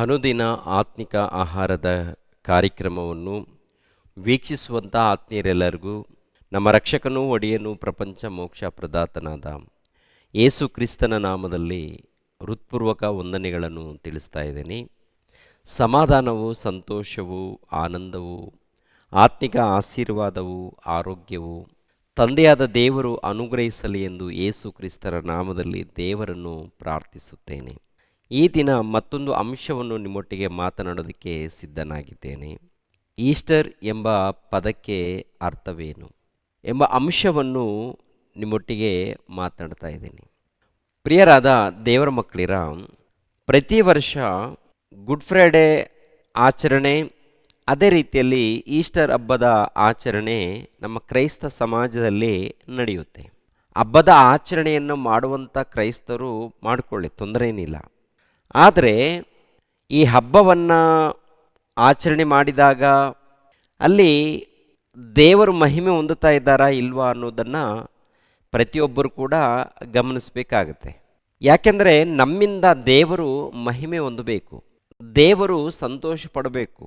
ಅನುದಿನ ಆತ್ಮಿಕ ಆಹಾರದ ಕಾರ್ಯಕ್ರಮವನ್ನು ವೀಕ್ಷಿಸುವಂಥ ಆತ್ಮೀಯರೆಲ್ಲರಿಗೂ ನಮ್ಮ ರಕ್ಷಕನೂ ಒಡೆಯನೂ ಪ್ರಪಂಚ ಮೋಕ್ಷ ಪ್ರದಾತನಾದ ಯೇಸು ಕ್ರಿಸ್ತನ ನಾಮದಲ್ಲಿ ಹೃತ್ಪೂರ್ವಕ ವಂದನೆಗಳನ್ನು ತಿಳಿಸ್ತಾ ಇದ್ದೀನಿ. ಸಮಾಧಾನವು, ಸಂತೋಷವು, ಆನಂದವು, ಆತ್ಮಿಕ ಆಶೀರ್ವಾದವು, ಆರೋಗ್ಯವು ತಂದೆಯಾದ ದೇವರು ಅನುಗ್ರಹಿಸಲಿ ಎಂದು ಯೇಸು ಕ್ರಿಸ್ತರ ನಾಮದಲ್ಲಿ ದೇವರನ್ನು ಪ್ರಾರ್ಥಿಸುತ್ತೇನೆ. ಈ ದಿನ ಮತ್ತೊಂದು ಅಂಶವನ್ನು ನಿಮ್ಮೊಟ್ಟಿಗೆ ಮಾತನಾಡೋದಕ್ಕೆ ಸಿದ್ಧನಾಗಿದ್ದೇನೆ. ಈಸ್ಟರ್ ಎಂಬ ಪದಕ್ಕೆ ಅರ್ಥವೇನು ಎಂಬ ಅಂಶವನ್ನು ನಿಮ್ಮೊಟ್ಟಿಗೆ ಮಾತನಾಡ್ತಾ ಇದ್ದೀನಿ. ಪ್ರಿಯರಾದ ದೇವರ ಮಕ್ಕಳಿರ, ಪ್ರತಿ ವರ್ಷ ಗುಡ್ ಫ್ರೈಡೇ ಆಚರಣೆ, ಅದೇ ರೀತಿಯಲ್ಲಿ ಈಸ್ಟರ್ ಹಬ್ಬದ ಆಚರಣೆ ನಮ್ಮ ಕ್ರೈಸ್ತ ಸಮಾಜದಲ್ಲಿ ನಡೆಯುತ್ತೆ. ಹಬ್ಬದ ಆಚರಣೆಯನ್ನು ಮಾಡುವಂಥ ಕ್ರೈಸ್ತರು ಮಾಡಿಕೊಳ್ಳಿ, ತೊಂದರೆ ಏನಿಲ್ಲ. ಆದರೆ ಈ ಹಬ್ಬವನ್ನು ಆಚರಣೆ ಮಾಡಿದಾಗ ಅಲ್ಲಿ ದೇವರು ಮಹಿಮೆ ಹೊಂದುತ್ತಾ ಇದ್ದಾರಾ ಇಲ್ವಾ ಅನ್ನೋದನ್ನು ಪ್ರತಿಯೊಬ್ಬರು ಕೂಡ ಗಮನಿಸಬೇಕಾಗತ್ತೆ. ಯಾಕೆಂದರೆ ನಮ್ಮಿಂದ ದೇವರು ಮಹಿಮೆ ಹೊಂದಬೇಕು, ದೇವರು ಸಂತೋಷ ಪಡಬೇಕು.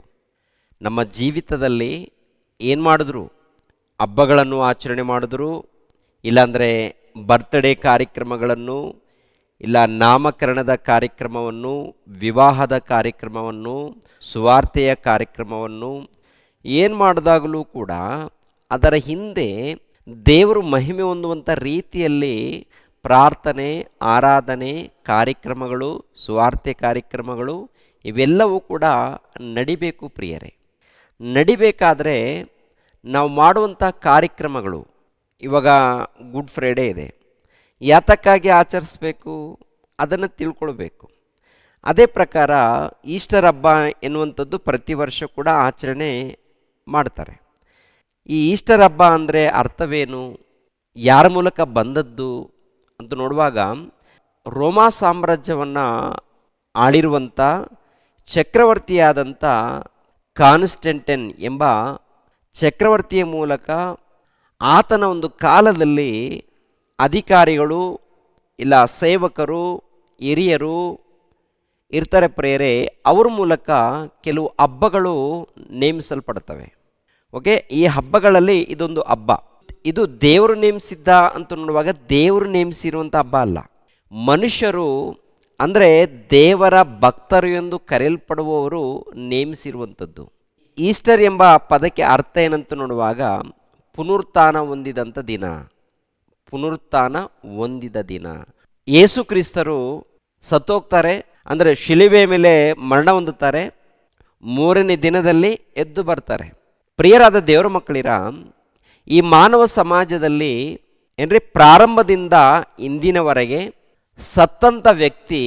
ನಮ್ಮ ಜೀವಿತದಲ್ಲಿ ಏನು ಮಾಡಿದ್ರು, ಹಬ್ಬಗಳನ್ನು ಆಚರಣೆ ಮಾಡಿದ್ರು, ಇಲ್ಲಾಂದರೆ ಬರ್ತ್ಡೇ ಕಾರ್ಯಕ್ರಮಗಳನ್ನು, ಇಲ್ಲ ನಾಮಕರಣದ ಕಾರ್ಯಕ್ರಮವನ್ನು, ವಿವಾಹದ ಕಾರ್ಯಕ್ರಮವನ್ನು, ಸುವಾರ್ತೆಯ ಕಾರ್ಯಕ್ರಮವನ್ನು ಏನು ಮಾಡಿದಾಗಲೂ ಕೂಡ ಅದರ ಹಿಂದೆ ದೇವರು ಮಹಿಮೆ ಹೊಂದುವಂಥ ರೀತಿಯಲ್ಲಿ ಪ್ರಾರ್ಥನೆ, ಆರಾಧನೆ ಕಾರ್ಯಕ್ರಮಗಳು, ಸುವಾರ್ತೆ ಕಾರ್ಯಕ್ರಮಗಳು ಇವೆಲ್ಲವೂ ಕೂಡ ನಡಿಬೇಕು. ಪ್ರಿಯರೇ, ನಡಿಬೇಕಾದರೆ ನಾವು ಮಾಡುವಂಥ ಕಾರ್ಯಕ್ರಮಗಳು, ಇವಾಗ ಗುಡ್ ಫ್ರೈಡೇ ಇದೆ, ಯಾತಕ್ಕಾಗಿ ಆಚರಿಸಬೇಕು ಅದನ್ನು ತಿಳ್ಕೊಳ್ಬೇಕು. ಅದೇ ಪ್ರಕಾರ ಈಸ್ಟರ್ ಹಬ್ಬ ಎನ್ನುವಂಥದ್ದು ಪ್ರತಿ ವರ್ಷ ಕೂಡ ಆಚರಣೆ ಮಾಡ್ತಾರೆ. ಈ ಈಸ್ಟರ್ ಹಬ್ಬ ಅಂದರೆ ಅರ್ಥವೇನು, ಯಾರ ಮೂಲಕ ಬಂದದ್ದು ಅಂತ ನೋಡುವಾಗ, ರೋಮಾ ಸಾಮ್ರಾಜ್ಯವನ್ನು ಆಳಿರುವಂಥ ಚಕ್ರವರ್ತಿಯಾದಂಥ ಕಾನ್ಸ್ಟಂಟೈನ್ ಎಂಬ ಚಕ್ರವರ್ತಿಯ ಮೂಲಕ ಆತನ ಒಂದು ಕಾಲದಲ್ಲಿ ಅಧಿಕಾರಿಗಳು, ಇಲ್ಲ ಸೇವಕರು, ಹಿರಿಯರು ಇರ್ತಾರೆ ಪ್ರಿಯರೇ, ಅವ್ರ ಮೂಲಕ ಕೆಲವು ಹಬ್ಬಗಳು ನೇಮಿಸಲ್ಪಡ್ತವೆ. ಓಕೆ, ಈ ಹಬ್ಬಗಳಲ್ಲಿ ಇದೊಂದು ಹಬ್ಬ. ಇದು ದೇವರು ನೇಮಿಸಿದ್ದ ಅಂತ ನೋಡುವಾಗ ದೇವರು ನೇಮಿಸಿರುವಂಥ ಹಬ್ಬ ಅಲ್ಲ, ಮನುಷ್ಯರು ಅಂದರೆ ದೇವರ ಭಕ್ತರು ಎಂದು ಕರೆಯಲ್ಪಡುವವರು ನೇಮಿಸಿರುವಂಥದ್ದು. ಈಸ್ಟರ್ ಎಂಬ ಪದಕ್ಕೆ ಅರ್ಥ ಏನಂತ ನೋಡುವಾಗ, ಪುನರುತ್ಥಾನ ಹೊಂದಿದಂಥ ದಿನ, ಪುನರುತ್ಥಾನ ಹೊಂದಿದ ದಿನ. ಯೇಸು ಕ್ರಿಸ್ತರು ಸತ್ತೋಗ್ತಾರೆ, ಅಂದರೆ ಶಿಲುಬೆ ಮೇಲೆ ಮರಣ ಹೊಂದುತ್ತಾರೆ, ಮೂರನೇ ದಿನದಲ್ಲಿ ಎದ್ದು ಬರ್ತಾರೆ. ಪ್ರಿಯರಾದ ದೇವರ ಮಕ್ಕಳಿರ, ಈ ಮಾನವ ಸಮಾಜದಲ್ಲಿ ಏನ್ರಿ ಪ್ರಾರಂಭದಿಂದ ಇಂದಿನವರೆಗೆ ಸತ್ತಂಥ ವ್ಯಕ್ತಿ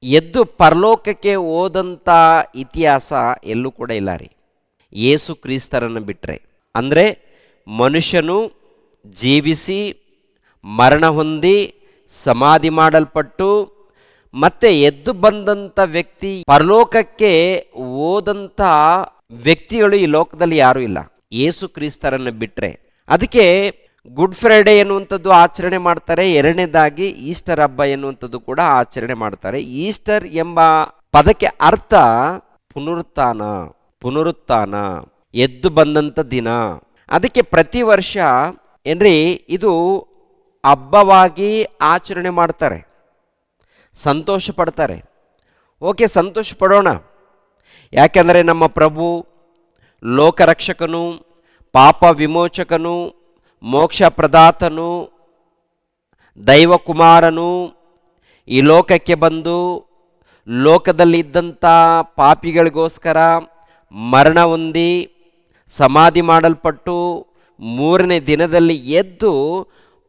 ಎದ್ದು ಪರಲೋಕಕ್ಕೆ ಹೋದಂಥ ಇತಿಹಾಸ ಎಲ್ಲೂ ಕೂಡ ಇಲ್ಲ ರೀ, ಯೇಸು ಕ್ರಿಸ್ತರನ್ನು ಬಿಟ್ಟರೆ. ಅಂದರೆ ಮನುಷ್ಯನು ಜೀವಿಸಿ ಮರಣ ಹೊಂದಿ ಸಮಾಧಿ ಮಾಡಲ್ಪಟ್ಟು ಮತ್ತೆ ಎದ್ದು ಬಂದಂಥ ವ್ಯಕ್ತಿ, ಪರಲೋಕಕ್ಕೆ ಹೋದಂಥ ವ್ಯಕ್ತಿಗಳು ಈ ಲೋಕದಲ್ಲಿ ಯಾರೂ ಇಲ್ಲ, ಯೇಸು ಕ್ರಿಸ್ತರನ್ನು ಬಿಟ್ಟರೆ. ಅದಕ್ಕೆ ಗುಡ್ ಫ್ರೈಡೇ ಎನ್ನುವಂಥದ್ದು ಆಚರಣೆ ಮಾಡ್ತಾರೆ. ಎರಡನೇದಾಗಿ ಈಸ್ಟರ್ ಹಬ್ಬ ಎನ್ನುವಂಥದ್ದು ಕೂಡ ಆಚರಣೆ ಮಾಡ್ತಾರೆ. ಈಸ್ಟರ್ ಎಂಬ ಪದಕ್ಕೆ ಅರ್ಥ ಪುನರುತ್ಥಾನ, ಪುನರುತ್ಥಾನ, ಎದ್ದು ಬಂದಂಥ ದಿನ. ಅದಕ್ಕೆ ಪ್ರತಿ ವರ್ಷ ಏನ್ರಿ ಇದು ಹಬ್ಬವಾಗಿ ಆಚರಣೆ ಮಾಡ್ತಾರೆ, ಸಂತೋಷ ಪಡ್ತಾರೆ. ಓಕೆ, ಸಂತೋಷ ಪಡೋಣ. ಯಾಕೆಂದರೆ ನಮ್ಮ ಪ್ರಭು ಲೋಕರಕ್ಷಕನು, ಪಾಪ ವಿಮೋಚಕನು, ಮೋಕ್ಷ ಪ್ರದಾತನು, ದೈವಕುಮಾರನು ಈ ಲೋಕಕ್ಕೆ ಬಂದು ಲೋಕದಲ್ಲಿದ್ದಂಥ ಪಾಪಿಗಳಿಗೋಸ್ಕರ ಮರಣ ಹೊಂದಿ ಸಮಾಧಿ ಮಾಡಲ್ಪಟ್ಟು ಮೂರನೇ ದಿನದಲ್ಲಿ ಎದ್ದು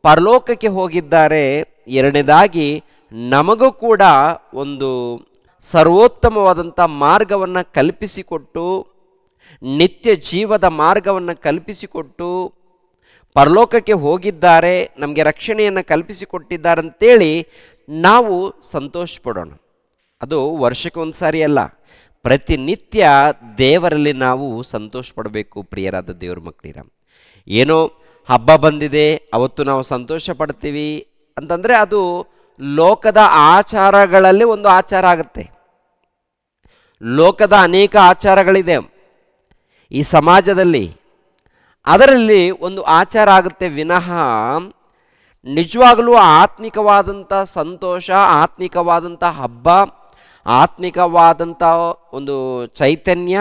ಪರಲೋಕಕ್ಕೆ ಹೋಗಿದ್ದಾರೆ. ಎರಡನೇದಾಗಿ ನಮಗೂ ಕೂಡ ಒಂದು ಸರ್ವೋತ್ತಮವಾದಂಥ ಮಾರ್ಗವನ್ನು ಕಲ್ಪಿಸಿಕೊಟ್ಟು, ನಿತ್ಯ ಜೀವದ ಮಾರ್ಗವನ್ನು ಕಲ್ಪಿಸಿಕೊಟ್ಟು ಪರಲೋಕಕ್ಕೆ ಹೋಗಿದ್ದಾರೆ, ನಮಗೆ ರಕ್ಷಣೆಯನ್ನು ಕಲ್ಪಿಸಿಕೊಟ್ಟಿದ್ದಾರೆ ಅಂತೇಳಿ ನಾವು ಸಂತೋಷ ಪಡೋಣ. ಅದು ವರ್ಷಕ್ಕೆ ಒಂದು ಸಾರಿ ಅಲ್ಲ, ಪ್ರತಿನಿತ್ಯ ದೇವರಲ್ಲಿ ನಾವು ಸಂತೋಷ ಪಡಬೇಕು. ಪ್ರಿಯರಾದ ದೇವರ ಮಕ್ಕಳಿರ, ಏನೋ ಹಬ್ಬ ಬಂದಿದೆ ಅವತ್ತು ನಾವು ಸಂತೋಷ ಪಡ್ತೀವಿ ಅಂತಂದರೆ ಅದು ಲೋಕದ ಆಚಾರಗಳಲ್ಲಿ ಒಂದು ಆಚಾರ ಆಗುತ್ತೆ. ಲೋಕದ ಅನೇಕ ಆಚಾರಗಳಿದೆ ಈ ಸಮಾಜದಲ್ಲಿ. ಅದರಲ್ಲಿ ಒಂದು ಆಚಾರ ಆಗುತ್ತೆ ವಿನಃ ನಿಜವಾಗಲೂ ಆತ್ಮಿಕವಾದಂಥ ಸಂತೋಷ, ಆತ್ಮಿಕವಾದಂಥ ಹಬ್ಬ, ಆತ್ಮಿಕವಾದಂಥ ಒಂದು ಚೈತನ್ಯ,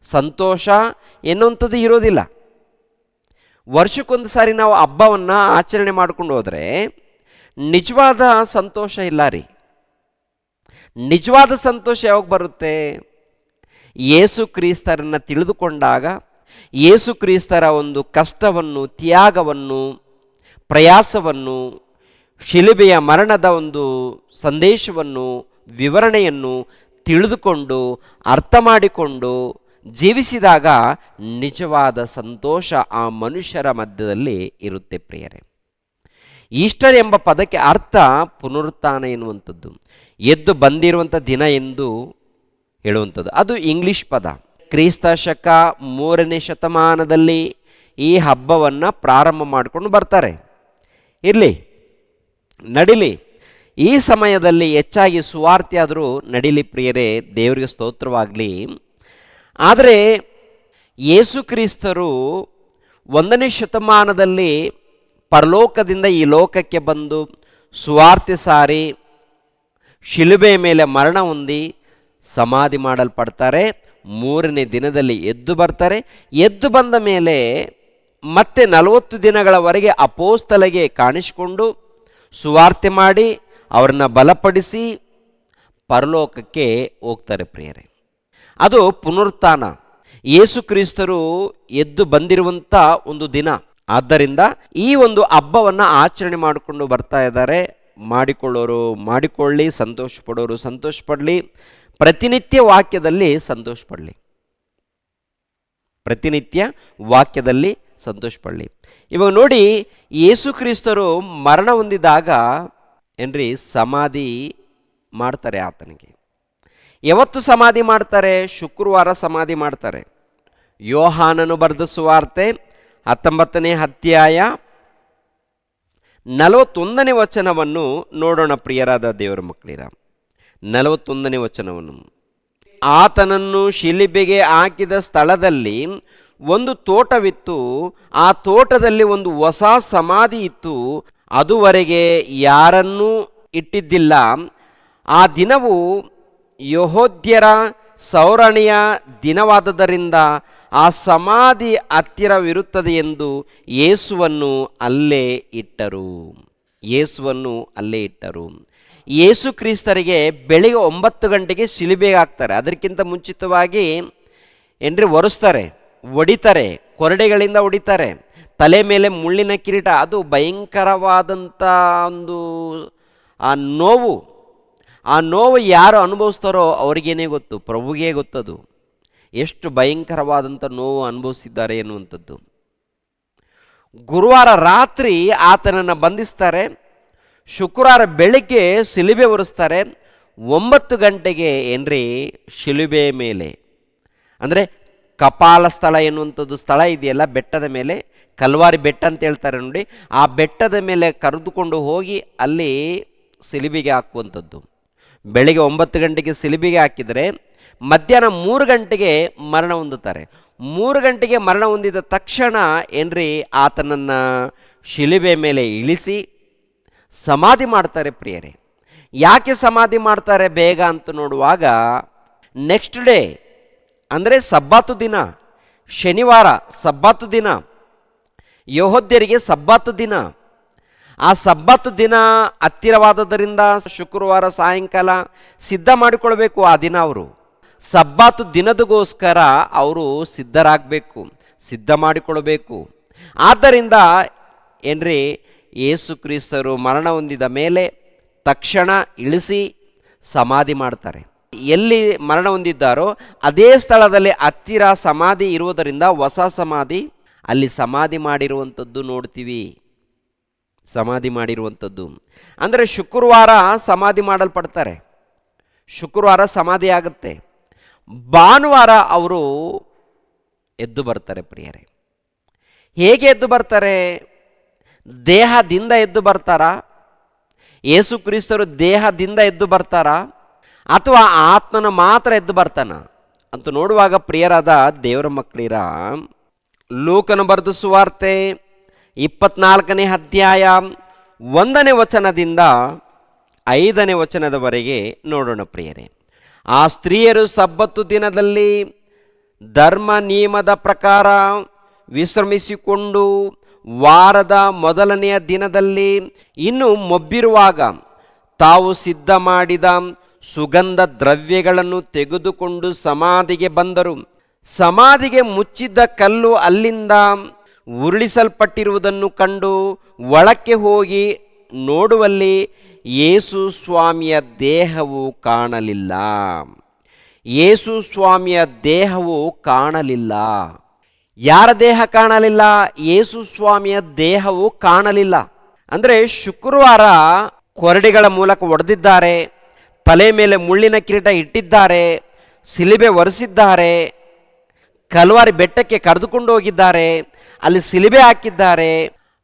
ಸಂತೋಷ ಎನ್ನುವಂಥದ್ದು ಇರೋದಿಲ್ಲ. ವರ್ಷಕ್ಕೊಂದು ಸಾರಿ ನಾವು ಹಬ್ಬವನ್ನು ಆಚರಣೆ ಮಾಡ್ಕೊಂಡು ಹೋದರೆ ನಿಜವಾದ ಸಂತೋಷ ಇಲ್ಲ ರೀ. ನಿಜವಾದ ಸಂತೋಷ ಯಾವಾಗ ಬರುತ್ತೆ? ಯೇಸು ಕ್ರಿಸ್ತರನ್ನು ತಿಳಿದುಕೊಂಡಾಗ, ಯೇಸು ಕ್ರಿಸ್ತರ ಒಂದು ಕಷ್ಟವನ್ನು, ತ್ಯಾಗವನ್ನು, ಪ್ರಯಾಸವನ್ನು, ಶಿಲುಬೆಯ ಮರಣದ ಒಂದು ಸಂದೇಶವನ್ನು, ವಿವರಣೆಯನ್ನು ತಿಳಿದುಕೊಂಡು ಅರ್ಥ ಮಾಡಿಕೊಂಡು ಜೀವಿಸಿದಾಗ ನಿಜವಾದ ಸಂತೋಷ ಆ ಮನುಷ್ಯರ ಮಧ್ಯದಲ್ಲಿ ಇರುತ್ತೆ ಪ್ರಿಯರೇ. ಈಸ್ಟರ್ ಎಂಬ ಪದಕ್ಕೆ ಅರ್ಥ ಪುನರುತ್ಥಾನ ಎನ್ನುವಂಥದ್ದು, ಎದ್ದು ಬಂದಿರುವಂಥ ದಿನ ಎಂದು ಹೇಳುವಂಥದ್ದು. ಅದು ಇಂಗ್ಲಿಷ್ ಪದ. ಕ್ರಿಸ್ತ ಶಕ 3ನೇ ಶತಮಾನದಲ್ಲಿ ಈ ಹಬ್ಬವನ್ನು ಪ್ರಾರಂಭ ಮಾಡಿಕೊಂಡು ಬರ್ತಾರೆ. ಇರಲಿ, ನಡಿಲಿ. ಈ ಸಮಯದಲ್ಲಿ ಹೆಚ್ಚಾಗಿ ಸುವಾರ್ತೆ ಆದರೂ ನಡಿಲಿ ಪ್ರಿಯರೇ, ದೇವರಿಗೆ ಸ್ತೋತ್ರವಾಗಲಿ. ಆದರೆ ಯೇಸು ಕ್ರಿಸ್ತರು 1ನೇ ಶತಮಾನದಲ್ಲಿ ಪರಲೋಕದಿಂದ ಈ ಲೋಕಕ್ಕೆ ಬಂದು ಸುವಾರ್ತೆ ಸಾರಿ ಶಿಲುಬೆಯ ಮೇಲೆ ಮರಣ ಹೊಂದಿ ಸಮಾಧಿ ಮಾಡಲ್ಪಡ್ತಾರೆ. 3ನೇ ದಿನದಲ್ಲಿ ಎದ್ದು ಬರ್ತಾರೆ. ಎದ್ದು ಬಂದ ಮೇಲೆ ಮತ್ತೆ 40 ದಿನಗಳವರೆಗೆ ಅಪೋಸ್ತಲಗೆ ಕಾಣಿಸಿಕೊಂಡು ಸುವಾರ್ತೆ ಮಾಡಿ ಅವರನ್ನು ಬಲಪಡಿಸಿ ಪರಲೋಕಕ್ಕೆ ಹೋಗ್ತಾರೆ ಪ್ರಿಯರೇ. ಅದು ಪುನರುತ್ಥಾನ, ಯೇಸು ಕ್ರಿಸ್ತರು ಎದ್ದು ಬಂದಿರುವಂಥ ಒಂದು ದಿನ. ಆದ್ದರಿಂದ ಈ ಒಂದು ಹಬ್ಬವನ್ನು ಆಚರಣೆ ಮಾಡಿಕೊಂಡು ಬರ್ತಾ ಇದ್ದಾರೆ. ಮಾಡಿಕೊಳ್ಳೋರು ಮಾಡಿಕೊಳ್ಳಿ, ಸಂತೋಷ ಪಡೋರು ಸಂತೋಷ ಪಡಲಿ, ಪ್ರತಿನಿತ್ಯ ವಾಕ್ಯದಲ್ಲಿ ಸಂತೋಷ ಪಡಲಿ, ಪ್ರತಿನಿತ್ಯ ವಾಕ್ಯದಲ್ಲಿ ಸಂತೋಷ ಪಡಲಿ. ಇವಾಗ ನೋಡಿ, ಯೇಸು ಕ್ರಿಸ್ತರು ಮರಣ ಹೊಂದಿದಾಗ ಏನ್ರಿ ಸಮಾಧಿ ಮಾಡ್ತಾರೆ ಆತನಿಗೆ. ಯಾವತ್ತು ಸಮಾಧಿ ಮಾಡ್ತಾರೆ? ಶುಕ್ರವಾರ ಸಮಾಧಿ ಮಾಡ್ತಾರೆ. ಯೋಹಾನನು ಬರೆದ ಸುವಾರ್ತೆ 19ನೇ ಅಧ್ಯಾಯ 41ನೇ ವಚನವನ್ನು ನೋಡೋಣ ಪ್ರಿಯರಾದ ದೇವರ ಮಕ್ಕಳಿರ. 41ನೇ ವಚನವನ್ನು, ಆತನನ್ನು ಶಿಲುಬೆಗೆ ಹಾಕಿದ ಸ್ಥಳದಲ್ಲಿ ಒಂದು ತೋಟವಿತ್ತು, ಆ ತೋಟದಲ್ಲಿ ಒಂದು ಹೊಸ ಸಮಾಧಿ ಇತ್ತು, ಅದುವರೆಗೆ ಯಾರನ್ನೂ ಇಟ್ಟಿದ್ದಿಲ್ಲ. ಆ ದಿನವು ಯೆಹೂದ್ಯರ ಸೌರಣೆಯ ದಿನವಾದದರಿಂದ ಆ ಸಮಾಧಿ ಹತ್ತಿರವಿರುತ್ತದೆ ಎಂದು ಯೇಸುವನ್ನು ಅಲ್ಲೇ ಇಟ್ಟರು. ಯೇಸುವನ್ನು ಅಲ್ಲೇ ಇಟ್ಟರು. ಯೇಸು ಕ್ರಿಸ್ತರಿಗೆ ಬೆಳಿಗ್ಗೆ 9 ಗಂಟೆಗೆ ಶಿಲುಬೆಗೆ ಹಾಕ್ತಾರೆ. ಅದಕ್ಕಿಂತ ಮುಂಚಿತವಾಗಿ ಏನ್ರಿ ಒರೆಸ್ತಾರೆ, ಹೊಡಿತಾರೆ, ಕೊರಡೆಗಳಿಂದ ಹೊಡಿತಾರೆ, ತಲೆ ಮೇಲೆ ಮುಳ್ಳಿನ ಕಿರೀಟ. ಅದು ಭಯಂಕರವಾದಂಥ ಒಂದು ಆ ನೋವು ಯಾರು ಅನುಭವಿಸ್ತಾರೋ ಅವ್ರಿಗೇನೇ ಗೊತ್ತು, ಪ್ರಭುಗೇ ಗೊತ್ತದು ಎಷ್ಟು ಭಯಂಕರವಾದಂಥ ನೋವು ಅನುಭವಿಸಿದ್ದಾರೆ ಎನ್ನುವಂಥದ್ದು. ಗುರುವಾರ ರಾತ್ರಿ ಆತನನ್ನು ಬಂಧಿಸ್ತಾರೆ. ಶುಕ್ರವಾರ ಬೆಳಗ್ಗೆ ಶಿಲುಬೆ ಒರೆಸ್ತಾರೆ. 9 ಗಂಟೆಗೆ ಏನ್ರಿ ಶಿಲುಬೆ ಮೇಲೆ, ಅಂದರೆ ಕಪಾಲ ಸ್ಥಳ ಎನ್ನುವಂಥದ್ದು ಸ್ಥಳ ಇದೆಯಲ್ಲ ಬೆಟ್ಟದ ಮೇಲೆ, ಕಲ್ವಾರಿ ಬೆಟ್ಟ ಅಂತ ಹೇಳ್ತಾರೆ ನೋಡಿ, ಆ ಬೆಟ್ಟದ ಮೇಲೆ ಕರೆದುಕೊಂಡು ಹೋಗಿ ಅಲ್ಲಿ ಶಿಲುಬೆಗೆ ಹಾಕುವಂಥದ್ದು. ಬೆಳಿಗ್ಗೆ 9 ಗಂಟೆಗೆ ಶಿಲುಬೆಗೆ ಹಾಕಿದರೆ ಮಧ್ಯಾಹ್ನ 3 ಗಂಟೆಗೆ ಮರಣ ಹೊಂದುತ್ತಾರೆ. 3 ಗಂಟೆಗೆ ಮರಣ ಹೊಂದಿದ ತಕ್ಷಣ ಏನ್ರಿ ಆತನನ್ನು ಶಿಲುಬೆ ಮೇಲೆ ಇಳಿಸಿ ಸಮಾಧಿ ಮಾಡ್ತಾರೆ ಪ್ರಿಯರೇ. ಯಾಕೆ ಸಮಾಧಿ ಮಾಡ್ತಾರೆ ಬೇಗ ಅಂತ ನೋಡುವಾಗ, ನೆಕ್ಸ್ಟ್ ಡೇ ಅಂದರೆ ಸಬ್ಬಾತು ದಿನ, ಶನಿವಾರ ಸಬ್ಬಾತು ದಿನ, ಯೆಹೂದ್ಯರಿಗೆ ಸಬ್ಬಾತು ದಿನ. ಆ ಸಬ್ಬಾತು ದಿನ ಹತ್ತಿರವಾದದರಿಂದ ಶುಕ್ರವಾರ ಸಾಯಂಕಾಲ ಸಿದ್ಧ ಮಾಡಿಕೊಳ್ಬೇಕು. ಆ ದಿನ ಅವರು ಸಬ್ಬಾತು ದಿನದಗೋಸ್ಕರ ಅವರು ಸಿದ್ಧರಾಗಬೇಕು, ಸಿದ್ಧ ಮಾಡಿಕೊಳ್ಬೇಕು. ಆದ್ದರಿಂದ ಏನ್ರಿ ಯೇಸು ಕ್ರಿಸ್ತರು ಮರಣ ಹೊಂದಿದ ಮೇಲೆ ತಕ್ಷಣ ಇಳಿಸಿ ಸಮಾಧಿ ಮಾಡ್ತಾರೆ. ಎಲ್ಲಿ ಮರಣ ಹೊಂದಿದ್ದಾರೋ ಅದೇ ಸ್ಥಳದಲ್ಲಿ ಹತ್ತಿರ ಸಮಾಧಿ ಇರುವುದರಿಂದ ಹೊಸ ಸಮಾಧಿ ಅಲ್ಲಿ ಸಮಾಧಿ ಮಾಡಿರುವಂಥದ್ದು ನೋಡ್ತೀವಿ. ಸಮಾಧಿ ಮಾಡಿರುವಂಥದ್ದು ಅಂದರೆ ಶುಕ್ರವಾರ ಸಮಾಧಿ ಮಾಡಲ್ಪಡ್ತಾರೆ, ಶುಕ್ರವಾರ ಸಮಾಧಿ ಆಗುತ್ತೆ. ಭಾನುವಾರ ಅವರು ಎದ್ದು ಬರ್ತಾರೆ ಪ್ರಿಯರೇ. ಹೇಗೆ ಎದ್ದು ಬರ್ತಾರೆ? ದೇಹದಿಂದ ಎದ್ದು ಬರ್ತಾರಾ? ಯೇಸು ಕ್ರಿಸ್ತರು ದೇಹದಿಂದ ಎದ್ದು ಬರ್ತಾರಾ? ಅಥವಾ ಆತ್ಮನ ಮಾತ್ರ ಎದ್ದು ಬರ್ತಾನ ಅಂತ ನೋಡುವಾಗ, ಪ್ರಿಯರಾದ ದೇವರ ಮಕ್ಕಳಿರ, ಲೂಕನ ಬರೆದ ಸುವಾರ್ತೆ 24ನೇ ಅಧ್ಯಾಯ 1ನೇ ವಚನದಿಂದ 5ನೇ ವಚನದವರೆಗೆ ನೋಡೋಣ ಪ್ರಿಯರೇ. ಆ ಸ್ತ್ರೀಯರು ಸಬ್ಬತ್ತು ದಿನದಲ್ಲಿ ಧರ್ಮ ನಿಯಮದ ಪ್ರಕಾರ ವಿಶ್ರಮಿಸಿಕೊಂಡು ವಾರದ ಮೊದಲನೆಯ ದಿನದಲ್ಲಿ ಇನ್ನು ಮೊಬ್ಬಿರುವಾಗ ತಾವು ಸಿದ್ಧ ಮಾಡಿದ ಸುಗಂಧ ದ್ರವ್ಯಗಳನ್ನು ತೆಗೆದುಕೊಂಡು ಸಮಾಧಿಗೆ ಬಂದರು. ಸಮಾಧಿಗೆ ಮುಚ್ಚಿದ್ದ ಕಲ್ಲು ಅಲ್ಲಿಂದ ಉರುಳಿಸಲ್ಪಟ್ಟಿರುವುದನ್ನು ಕಂಡು ಒಳಕ್ಕೆ ಹೋಗಿ ನೋಡುವಲ್ಲಿ ಯೇಸು ಸ್ವಾಮಿಯ ದೇಹವು ಕಾಣಲಿಲ್ಲ. ಯೇಸು ಸ್ವಾಮಿಯ ದೇಹವು ಕಾಣಲಿಲ್ಲ. ಯಾರ ದೇಹ ಕಾಣಲಿಲ್ಲ? ಯೇಸು ಸ್ವಾಮಿಯ ದೇಹವು ಕಾಣಲಿಲ್ಲ. ಅಂದರೆ ಶುಕ್ರವಾರ ಕೊರಡಿಗಳ ಮೂಲಕ ಹೊಡೆದಿದ್ದಾರೆ, ತಲೆ ಮೇಲೆ ಮುಳ್ಳಿನ ಕಿರೀಟ ಇಟ್ಟಿದ್ದಾರೆ, ಸಿಲಿಬೆ ಒರೆಸಿದ್ದಾರೆ, ಕಲ್ವಾರಿ ಬೆಟ್ಟಕ್ಕೆ ಕರೆದುಕೊಂಡು ಹೋಗಿದ್ದಾರೆ, ಅಲ್ಲಿ ಸಿಲಿಬೆ ಹಾಕಿದ್ದಾರೆ.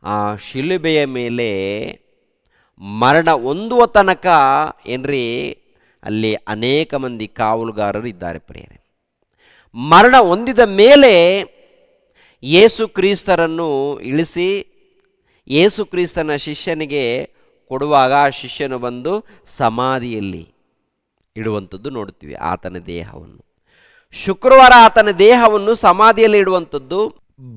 ಆ ಶಿಲುಬೆಯ ಮೇಲೆ ಮರಣ ಹೊಂದುವ ತನಕ ಏನ್ರಿ ಅಲ್ಲಿ ಅನೇಕ ಮಂದಿ ಕಾವಲುಗಾರರು ಇದ್ದಾರೆ ಪ್ರಿಯರೇ. ಮರಣ ಹೊಂದಿದ ಮೇಲೆ ಯೇಸು ಕ್ರಿಸ್ತರನ್ನು ಇಳಿಸಿ ಯೇಸು ಕ್ರಿಸ್ತನ ಶಿಷ್ಯನಿಗೆ ಕೊಡುವಾಗ ಆ ಶಿಷ್ಯನು ಬಂದು ಸಮಾಧಿಯಲ್ಲಿ ಇಡುವಂಥದ್ದು ನೋಡ್ತೀವಿ. ಆತನ ದೇಹವನ್ನು ಶುಕ್ರವಾರ ಆತನ ದೇಹವನ್ನು ಸಮಾಧಿಯಲ್ಲಿ ಇಡುವಂಥದ್ದು.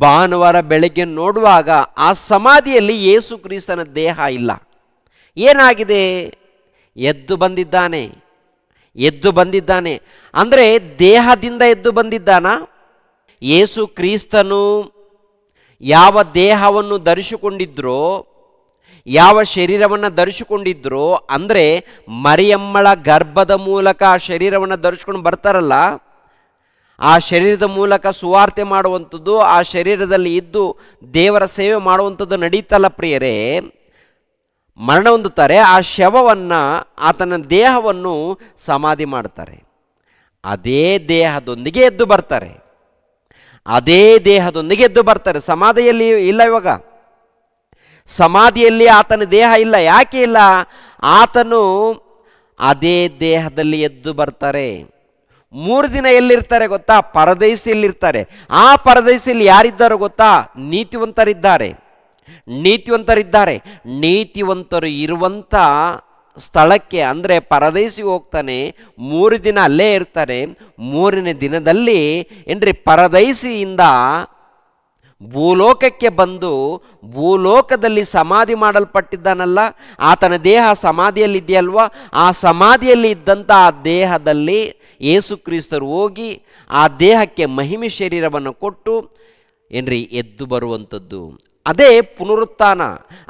ಭಾನುವಾರ ಬೆಳಗ್ಗೆ ನೋಡುವಾಗ ಆ ಸಮಾಧಿಯಲ್ಲಿ ಯೇಸು ಕ್ರಿಸ್ತನ ದೇಹ ಇಲ್ಲ. ಏನಾಗಿದೆ? ಎದ್ದು ಬಂದಿದ್ದಾನೆ. ಎದ್ದು ಬಂದಿದ್ದಾನೆ ಅಂದರೆ ದೇಹದಿಂದ ಎದ್ದು ಬಂದಿದ್ದಾನ? ಯೇಸು ಕ್ರಿಸ್ತನು ಯಾವ ದೇಹವನ್ನು ಧರಿಸಿಕೊಂಡಿದ್ರೋ, ಯಾವ ಶರೀರವನ್ನು ಧರಿಸಿಕೊಂಡಿದ್ರೋ, ಅಂದರೆ ಮರಿಯಮ್ಮಳ ಗರ್ಭದ ಮೂಲಕ ಆ ಶರೀರವನ್ನು ಧರಿಸ್ಕೊಂಡು ಬರ್ತಾರಲ್ಲ, ಆ ಶರೀರದ ಮೂಲಕ ಸುವಾರ್ತೆ ಮಾಡುವಂಥದ್ದು, ಆ ಶರೀರದಲ್ಲಿ ಇದ್ದು ದೇವರ ಸೇವೆ ಮಾಡುವಂಥದ್ದು ನಡೀತಲ್ಲ ಪ್ರಿಯರೇ. ಮರಣ ಹೊಂದುತ್ತಾರೆ, ಆ ಶವವನ್ನು, ಆತನ ದೇಹವನ್ನು ಸಮಾಧಿ ಮಾಡ್ತಾರೆ. ಅದೇ ದೇಹದೊಂದಿಗೆ ಎದ್ದು ಬರ್ತಾರೆ. ಅದೇ ದೇಹದೊಂದಿಗೆ ಎದ್ದು ಬರ್ತಾರೆ. ಸಮಾಧಿಯಲ್ಲಿ ಇಲ್ಲ. ಇವಾಗ ಸಮಾಧಿಯಲ್ಲಿ ಆತನ ದೇಹ ಇಲ್ಲ. ಯಾಕೆ ಇಲ್ಲ? ಆತನು ಅದೇ ದೇಹದಲ್ಲಿ ಎದ್ದು ಬರ್ತಾರೆ. 3 ದಿನ ಎಲ್ಲಿರ್ತಾರೆ ಗೊತ್ತಾ? ಪರದೈಸಿಯಲ್ಲಿರ್ತಾರೆ. ಆ ಪರದೈಸಿಯಲ್ಲಿ ಯಾರಿದ್ದಾರೋ ಗೊತ್ತಾ? ನೀತಿವಂತರಿದ್ದಾರೆ. ನೀತಿವಂತರಿದ್ದಾರೆ. ನೀತಿವಂತರು ಇರುವಂಥ ಸ್ಥಳಕ್ಕೆ ಅಂದರೆ ಪರದೈಸಿಗೆ ಹೋಗ್ತಾನೆ. 3 ದಿನ ಅಲ್ಲೇ ಇರ್ತಾರೆ. 3ನೇ ದಿನದಲ್ಲಿ ಏನ್ರಿ ಪರದೈಸಿಯಿಂದ ಭೂಲೋಕಕ್ಕೆ ಬಂದು ಭೂಲೋಕದಲ್ಲಿ ಸಮಾಧಿ ಮಾಡಲ್ಪಟ್ಟಿದ್ದಾನಲ್ಲ, ಆತನ ದೇಹ ಸಮಾಧಿಯಲ್ಲಿದೆಯಲ್ವ, ಆ ಸಮಾಧಿಯಲ್ಲಿ ಇದ್ದಂಥ ಆ ದೇಹದಲ್ಲಿ ಯೇಸು ಕ್ರಿಸ್ತರು ಹೋಗಿ ಆ ದೇಹಕ್ಕೆ ಮಹಿಮೆ ಶರೀರವನ್ನು ಕೊಟ್ಟು ಏನ್ರಿ ಎದ್ದು ಬರುವಂಥದ್ದು. ಅದೇ ಪುನರುತ್ಥಾನ.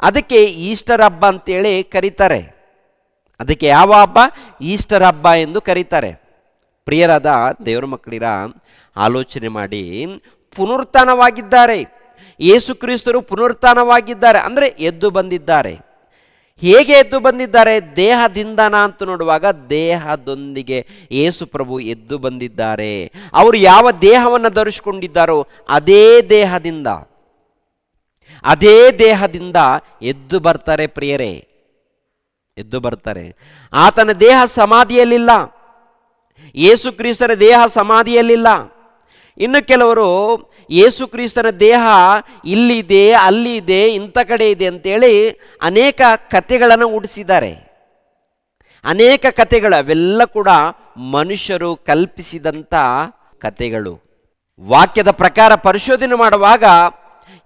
ಅದಕ್ಕೆ ಈಸ್ಟರ್ ಹಬ್ಬ ಅಂತೇಳಿ ಕರೀತಾರೆ. ಅದಕ್ಕೆ ಯಾವ ಹಬ್ಬ? ಈಸ್ಟರ್ ಹಬ್ಬ ಎಂದು ಕರೀತಾರೆ. ಪ್ರಿಯರಾದ ದೇವರ ಮಕ್ಕಳಿರ, ಆಲೋಚನೆ ಮಾಡಿ. ಪುನರುತ್ಥಾನವಾಗಿದ್ದಾರೆ. ಯೇಸು ಕ್ರಿಸ್ತರು ಪುನರುತ್ಥಾನವಾಗಿದ್ದಾರೆ ಅಂದರೆ ಎದ್ದು ಬಂದಿದ್ದಾರೆ. ಹೇಗೆ ಎದ್ದು ಬಂದಿದ್ದಾರೆ? ದೇಹದಿಂದನ ಅಂತ ನೋಡುವಾಗ ದೇಹದೊಂದಿಗೆ ಯೇಸು ಪ್ರಭು ಎದ್ದು ಬಂದಿದ್ದಾರೆ. ಅವರು ಯಾವ ದೇಹವನ್ನು ಧರಿಸಿಕೊಂಡಿದ್ದಾರೋ ಅದೇ ದೇಹದಿಂದ ಎದ್ದು ಬರ್ತಾರೆ ಪ್ರಿಯರೇ. ಎದ್ದು ಬರ್ತಾರೆ. ಆತನ ದೇಹ ಸಮಾಧಿಯಲ್ಲಿಲ್ಲ. ಯೇಸು ಕ್ರಿಸ್ತನ ದೇಹ ಸಮಾಧಿಯಲ್ಲಿಲ್ಲ. ಇನ್ನು ಕೆಲವರು ಯೇಸು ಕ್ರಿಸ್ತನ ದೇಹ ಇಲ್ಲಿದೆ, ಅಲ್ಲಿದೆ, ಇಂಥ ಕಡೆ ಇದೆ ಅಂತೇಳಿ ಅನೇಕ ಕಥೆಗಳನ್ನು ಹುಟ್ಟಿಸಿದ್ದಾರೆ. ಅನೇಕ ಕಥೆಗಳು, ಅವೆಲ್ಲ ಕೂಡ ಮನುಷ್ಯರು ಕಲ್ಪಿಸಿದಂಥ ಕಥೆಗಳು. ವಾಕ್ಯದ ಪ್ರಕಾರ ಪರಿಶೋಧನೆ ಮಾಡುವಾಗ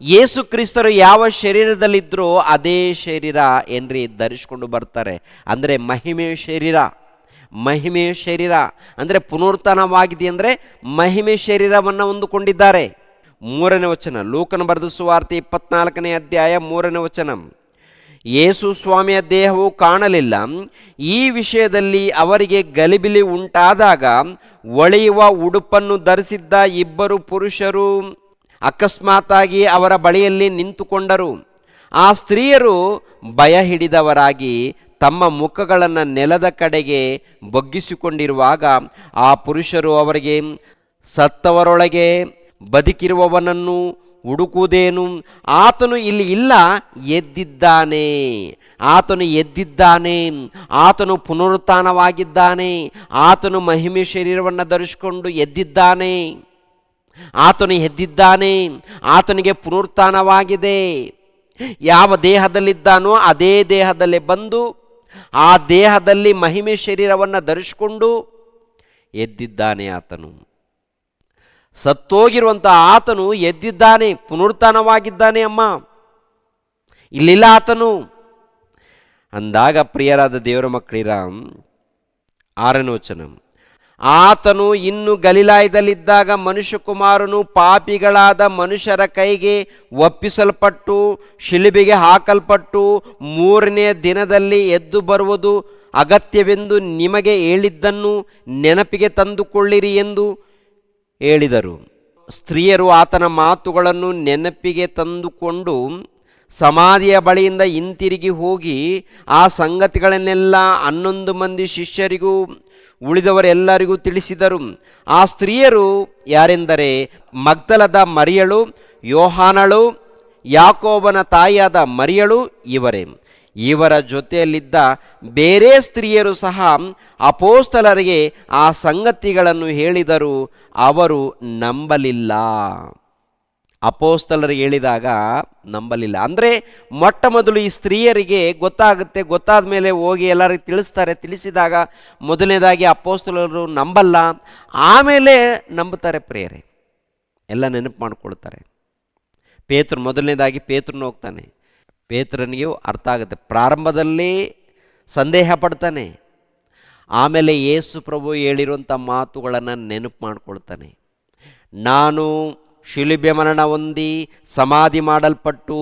ಯೇಸು ಕ್ರಿಸ್ತರು ಯಾವ ಶರೀರದಲ್ಲಿದ್ದರೋ ಅದೇ ಶರೀರ ಏನ್ರಿ ಧರಿಸ್ಕೊಂಡು ಬರ್ತಾರೆ. ಅಂದರೆ ಮಹಿಮೆಯ ಶರೀರ. ಮಹಿಮೆಯ ಶರೀರ ಅಂದರೆ ಪುನರುತ್ಥಾನವಾಗಿದೆ ಅಂದರೆ ಮಹಿಮೆ ಶರೀರವನ್ನು ಹೊಂದಿಕೊಂಡಿದ್ದಾರೆ. 3ನೇ ವಚನ, ಲೂಕನ ಬರೆದ ಸುವಾರ್ತೆ 24ನೇ ಅಧ್ಯಾಯ 3ನೇ ವಚನ. ಯೇಸು ಸ್ವಾಮಿಯ ದೇಹವು ಕಾಣಲಿಲ್ಲ. ಈ ವಿಷಯದಲ್ಲಿ ಅವರಿಗೆ ಗಲಿಬಿಲಿ ಉಂಟಾದಾಗ ಒಳೆಯುವ ಉಡುಪನ್ನು ಧರಿಸಿದ್ದ 2 ಪುರುಷರು ಅಕಸ್ಮಾತ್ತಾಗಿ ಅವರ ಬಳಿಯಲ್ಲಿ ನಿಂತುಕೊಂಡರು. ಆ ಸ್ತ್ರೀಯರು ಭಯ ಹಿಡಿದವರಾಗಿ ತಮ್ಮ ಮುಖಗಳನ್ನು ನೆಲದ ಕಡೆಗೆ ಬಗ್ಗಿಸಿಕೊಂಡಿರುವಾಗ ಆ ಪುರುಷರು ಅವರಿಗೆ, ಸತ್ತವರೊಳಗೆ ಬದುಕಿರುವವನನ್ನು ಹುಡುಕುವುದೇನು? ಆತನು ಇಲ್ಲಿ ಇಲ್ಲ, ಎದ್ದಿದ್ದಾನೆ. ಆತನು ಎದ್ದಿದ್ದಾನೆ, ಆತನು ಪುನರುತ್ಥಾನವಾಗಿದ್ದಾನೆ, ಆತನು ಮಹಿಮೆ ಶರೀರವನ್ನು ಧರಿಸಿಕೊಂಡು ಎದ್ದಿದ್ದಾನೆ, ಆತನು ಎದ್ದಿದ್ದಾನೆ, ಆತನಿಗೆ ಪುನರುತ್ಥಾನವಾಗಿದೆ. ಯಾವ ದೇಹದಲ್ಲಿದ್ದಾನೋ ಅದೇ ದೇಹದಲ್ಲೇ ಬಂದು ಆ ದೇಹದಲ್ಲಿ ಮಹಿಮೆ ಶರೀರವನ್ನು ಧರಿಸಿಕೊಂಡು ಎದ್ದಿದ್ದಾನೆ. ಆತನು ಸತ್ತೋಗಿರುವಂಥ ಆತನು ಎದ್ದಿದ್ದಾನೆ, ಪುನರುತ್ಥಾನವಾಗಿದ್ದಾನೆ. ಅಮ್ಮ, ಇಲ್ಲಿಲ್ಲ ಆತನು ಅಂದಾಗ, ಪ್ರಿಯರಾದ ದೇವರ ಮಕ್ಕಳಿರ 6ನೇ ವಚನ, ಆತನು ಇನ್ನು ಗಲಿಲಾಯದಲ್ಲಿದ್ದಾಗ ಮನುಷ್ಯಕುಮಾರನು ಪಾಪಿಗಳಾದ ಮನುಷ್ಯರ ಕೈಗೆ ಒಪ್ಪಿಸಲ್ಪಟ್ಟು ಶಿಲುಬೆಗೆ ಹಾಕಲ್ಪಟ್ಟು 3ನೇ ದಿನದಲ್ಲಿ ಎದ್ದು ಬರುವುದು ಅಗತ್ಯವೆಂದು ನಿಮಗೆ ಹೇಳಿದ್ದನ್ನು ನೆನಪಿಗೆ ತಂದುಕೊಳ್ಳಿರಿ ಎಂದು ಹೇಳಿದರು. ಸ್ತ್ರೀಯರು ಆತನ ಮಾತುಗಳನ್ನು ನೆನಪಿಗೆ ತಂದುಕೊಂಡು ಸಮಾಧಿಯ ಬಳಿಯಿಂದ ಹಿಂತಿರುಗಿ ಹೋಗಿ ಆ ಸಂಗತಿಗಳನ್ನೆಲ್ಲ 11 ಮಂದಿ ಶಿಷ್ಯರಿಗೂ ಉಳಿದವರೆಲ್ಲರಿಗೂ ತಿಳಿಸಿದರು. ಆ ಸ್ತ್ರೀಯರು ಯಾರೆಂದರೆ ಮಗ್ದಲದ ಮರಿಯಳು, ಯೋಹಾನಳು, ಯಾಕೋಬನ ತಾಯಿಯಾದ ಮರಿಯಳು ಇವರೇ. ಇವರ ಜೊತೆಯಲ್ಲಿದ್ದ ಬೇರೆ ಸ್ತ್ರೀಯರು ಸಹ ಅಪೋಸ್ತಲರಿಗೆ ಆ ಸಂಗತಿಗಳನ್ನು ಹೇಳಿದರು. ಅವರು ನಂಬಲಿಲ್ಲ. ಅಪೋಸ್ತಲರಿಗೆ ಹೇಳಿದಾಗ ನಂಬಲಿಲ್ಲ. ಅಂದರೆ ಮೊಟ್ಟ ಮೊದಲು ಈ ಸ್ತ್ರೀಯರಿಗೆ ಗೊತ್ತಾಗುತ್ತೆ, ಗೊತ್ತಾದ ಮೇಲೆ ಹೋಗಿ ಎಲ್ಲರಿಗೂ ತಿಳಿಸ್ತಾರೆ. ತಿಳಿಸಿದಾಗ ಮೊದಲನೇದಾಗಿ ಅಪೋಸ್ತಲರು ನಂಬಲ್ಲ, ಆಮೇಲೆ ನಂಬುತ್ತಾರೆ. ಪ್ರಿಯರೇ, ಎಲ್ಲ ನೆನಪು ಮಾಡ್ಕೊಳ್ತಾರೆ. ಪೇತ್ರ ಮೊದಲನೇದಾಗಿ ಪೇತ್ರನ ಹೋಗ್ತಾನೆ. ಪೇತ್ರನಿಗೆ ಅರ್ಥ ಆಗುತ್ತೆ. ಪ್ರಾರಂಭದಲ್ಲಿ ಸಂದೇಹ ಪಡ್ತಾನೆ, ಆಮೇಲೆ ಯೇಸು ಪ್ರಭು ಹೇಳಿರುವಂಥ ಮಾತುಗಳನ್ನು ನೆನಪು ಮಾಡ್ಕೊಳ್ತಾನೆ. ನಾನು ಶಿಲುಬೆ ಮರಣ ಹೊಂದಿ ಸಮಾಧಿ ಮಾಡಲ್ಪಟ್ಟು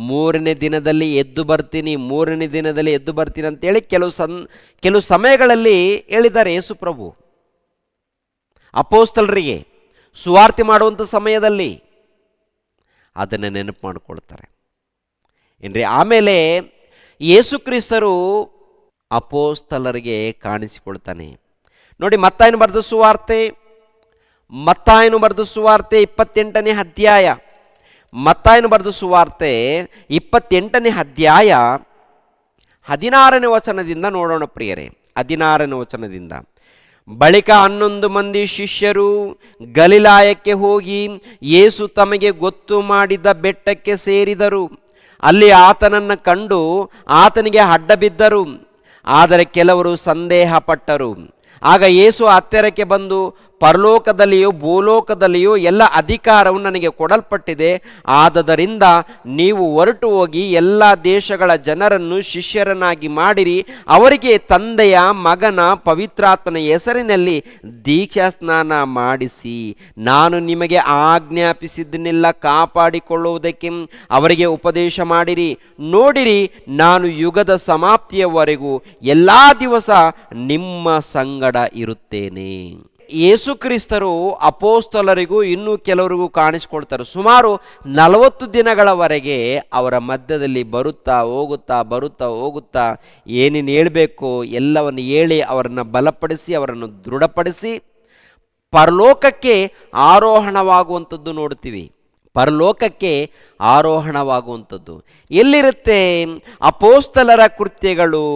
3ನೇ ದಿನದಲ್ಲಿ ಎದ್ದು ಬರ್ತೀನಿ, 3ನೇ ದಿನದಲ್ಲಿ ಎದ್ದು ಬರ್ತೀನಿ ಅಂತೇಳಿ ಕೆಲವು ಸಮಯಗಳಲ್ಲಿ ಹೇಳಿದ್ದಾರೆ ಯೇಸು ಪ್ರಭು ಅಪೋಸ್ತಲರಿಗೆ ಸುವಾರ್ತೆ ಮಾಡುವಂಥ ಸಮಯದಲ್ಲಿ. ಅದನ್ನು ನೆನಪು ಮಾಡಿಕೊಳ್ತಾರೆ ಏನ್ರಿ. ಆಮೇಲೆ ಯೇಸು ಕ್ರಿಸ್ತರು ಅಪೋಸ್ತಲರಿಗೆ ಕಾಣಿಸಿಕೊಳ್ತಾನೆ. ನೋಡಿ, ಮತ್ತಾಯನು ಬರೆದ ಸುವಾರ್ತೆ 28ನೇ ಅಧ್ಯಾಯ, ಮತ್ತಾಯನು ಬರೆದ ಸುವಾರ್ತೆ 28ನೇ ಅಧ್ಯಾಯ 16ನೇ ವಚನದಿಂದ ನೋಡೋಣ ಪ್ರಿಯರೇ. 16ನೇ ವಚನದಿಂದ, ಬಳಿಕ 11 ಮಂದಿ ಶಿಷ್ಯರು ಗಲಿಲಾಯಕ್ಕೆ ಹೋಗಿ ಯೇಸು ತಮಗೆ ಗೊತ್ತು ಮಾಡಿದ ಬೆಟ್ಟಕ್ಕೆ ಸೇರಿದರು. ಅಲ್ಲಿ ಆತನನ್ನು ಕಂಡು ಆತನಿಗೆ ಅಡ್ಡ ಬಿದ್ದರು. ಆದರೆ ಕೆಲವರು ಸಂದೇಹ ಪಟ್ಟರು. ಆಗ ಯೇಸು ಹತ್ತಿರಕ್ಕೆ ಬಂದು, ಪರಲೋಕದಲ್ಲಿಯೂ ಭೂಲೋಕದಲ್ಲಿಯೂ ಎಲ್ಲ ಅಧಿಕಾರವು ನನಗೆ ಕೊಡಲ್ಪಟ್ಟಿದೆ. ಆದದರಿಂದ ನೀವು ಹೊರಟು ಹೋಗಿ ಎಲ್ಲ ದೇಶಗಳ ಜನರನ್ನು ಶಿಷ್ಯರನ್ನಾಗಿ ಮಾಡಿರಿ. ಅವರಿಗೆ ತಂದೆಯ, ಮಗನ, ಪವಿತ್ರಾತ್ಮನ ಹೆಸರಿನಲ್ಲಿ ದೀಕ್ಷಾ ಸ್ನಾನ ಮಾಡಿಸಿ, ನಾನು ನಿಮಗೆ ಆಜ್ಞಾಪಿಸಿದ್ದನ್ನೆಲ್ಲ ಕಾಪಾಡಿಕೊಳ್ಳುವುದಕ್ಕೆ ಅವರಿಗೆ ಉಪದೇಶ ಮಾಡಿರಿ. ನೋಡಿರಿ, ನಾನು ಯುಗದ ಸಮಾಪ್ತಿಯವರೆಗೂ ಎಲ್ಲ ದಿವಸ ನಿಮ್ಮ ಸಂಗಡ ಇರುತ್ತೇನೆ. ಯೇಸು ಕ್ರಿಸ್ತರು ಅಪೋಸ್ತಲರಿಗೂ ಇನ್ನೂ ಕೆಲವರಿಗೂ ಕಾಣಿಸ್ಕೊಳ್ತಾರೆ. ಸುಮಾರು 40 ದಿನಗಳವರೆಗೆ ಅವರ ಮಧ್ಯದಲ್ಲಿ ಬರುತ್ತಾ ಹೋಗುತ್ತಾ ಏನೇನು ಹೇಳಬೇಕು ಎಲ್ಲವನ್ನು ಹೇಳಿ ಅವರನ್ನು ಬಲಪಡಿಸಿ ಅವರನ್ನು ದೃಢಪಡಿಸಿ ಪರಲೋಕಕ್ಕೆ ಆರೋಹಣವಾಗುವಂಥದ್ದು ನೋಡ್ತೀವಿ. ಪರಲೋಕಕ್ಕೆ ಆರೋಹಣವಾಗುವಂಥದ್ದು ಎಲ್ಲಿರುತ್ತೆ? ಅಪೋಸ್ತಲರ ಕೃತ್ಯಗಳು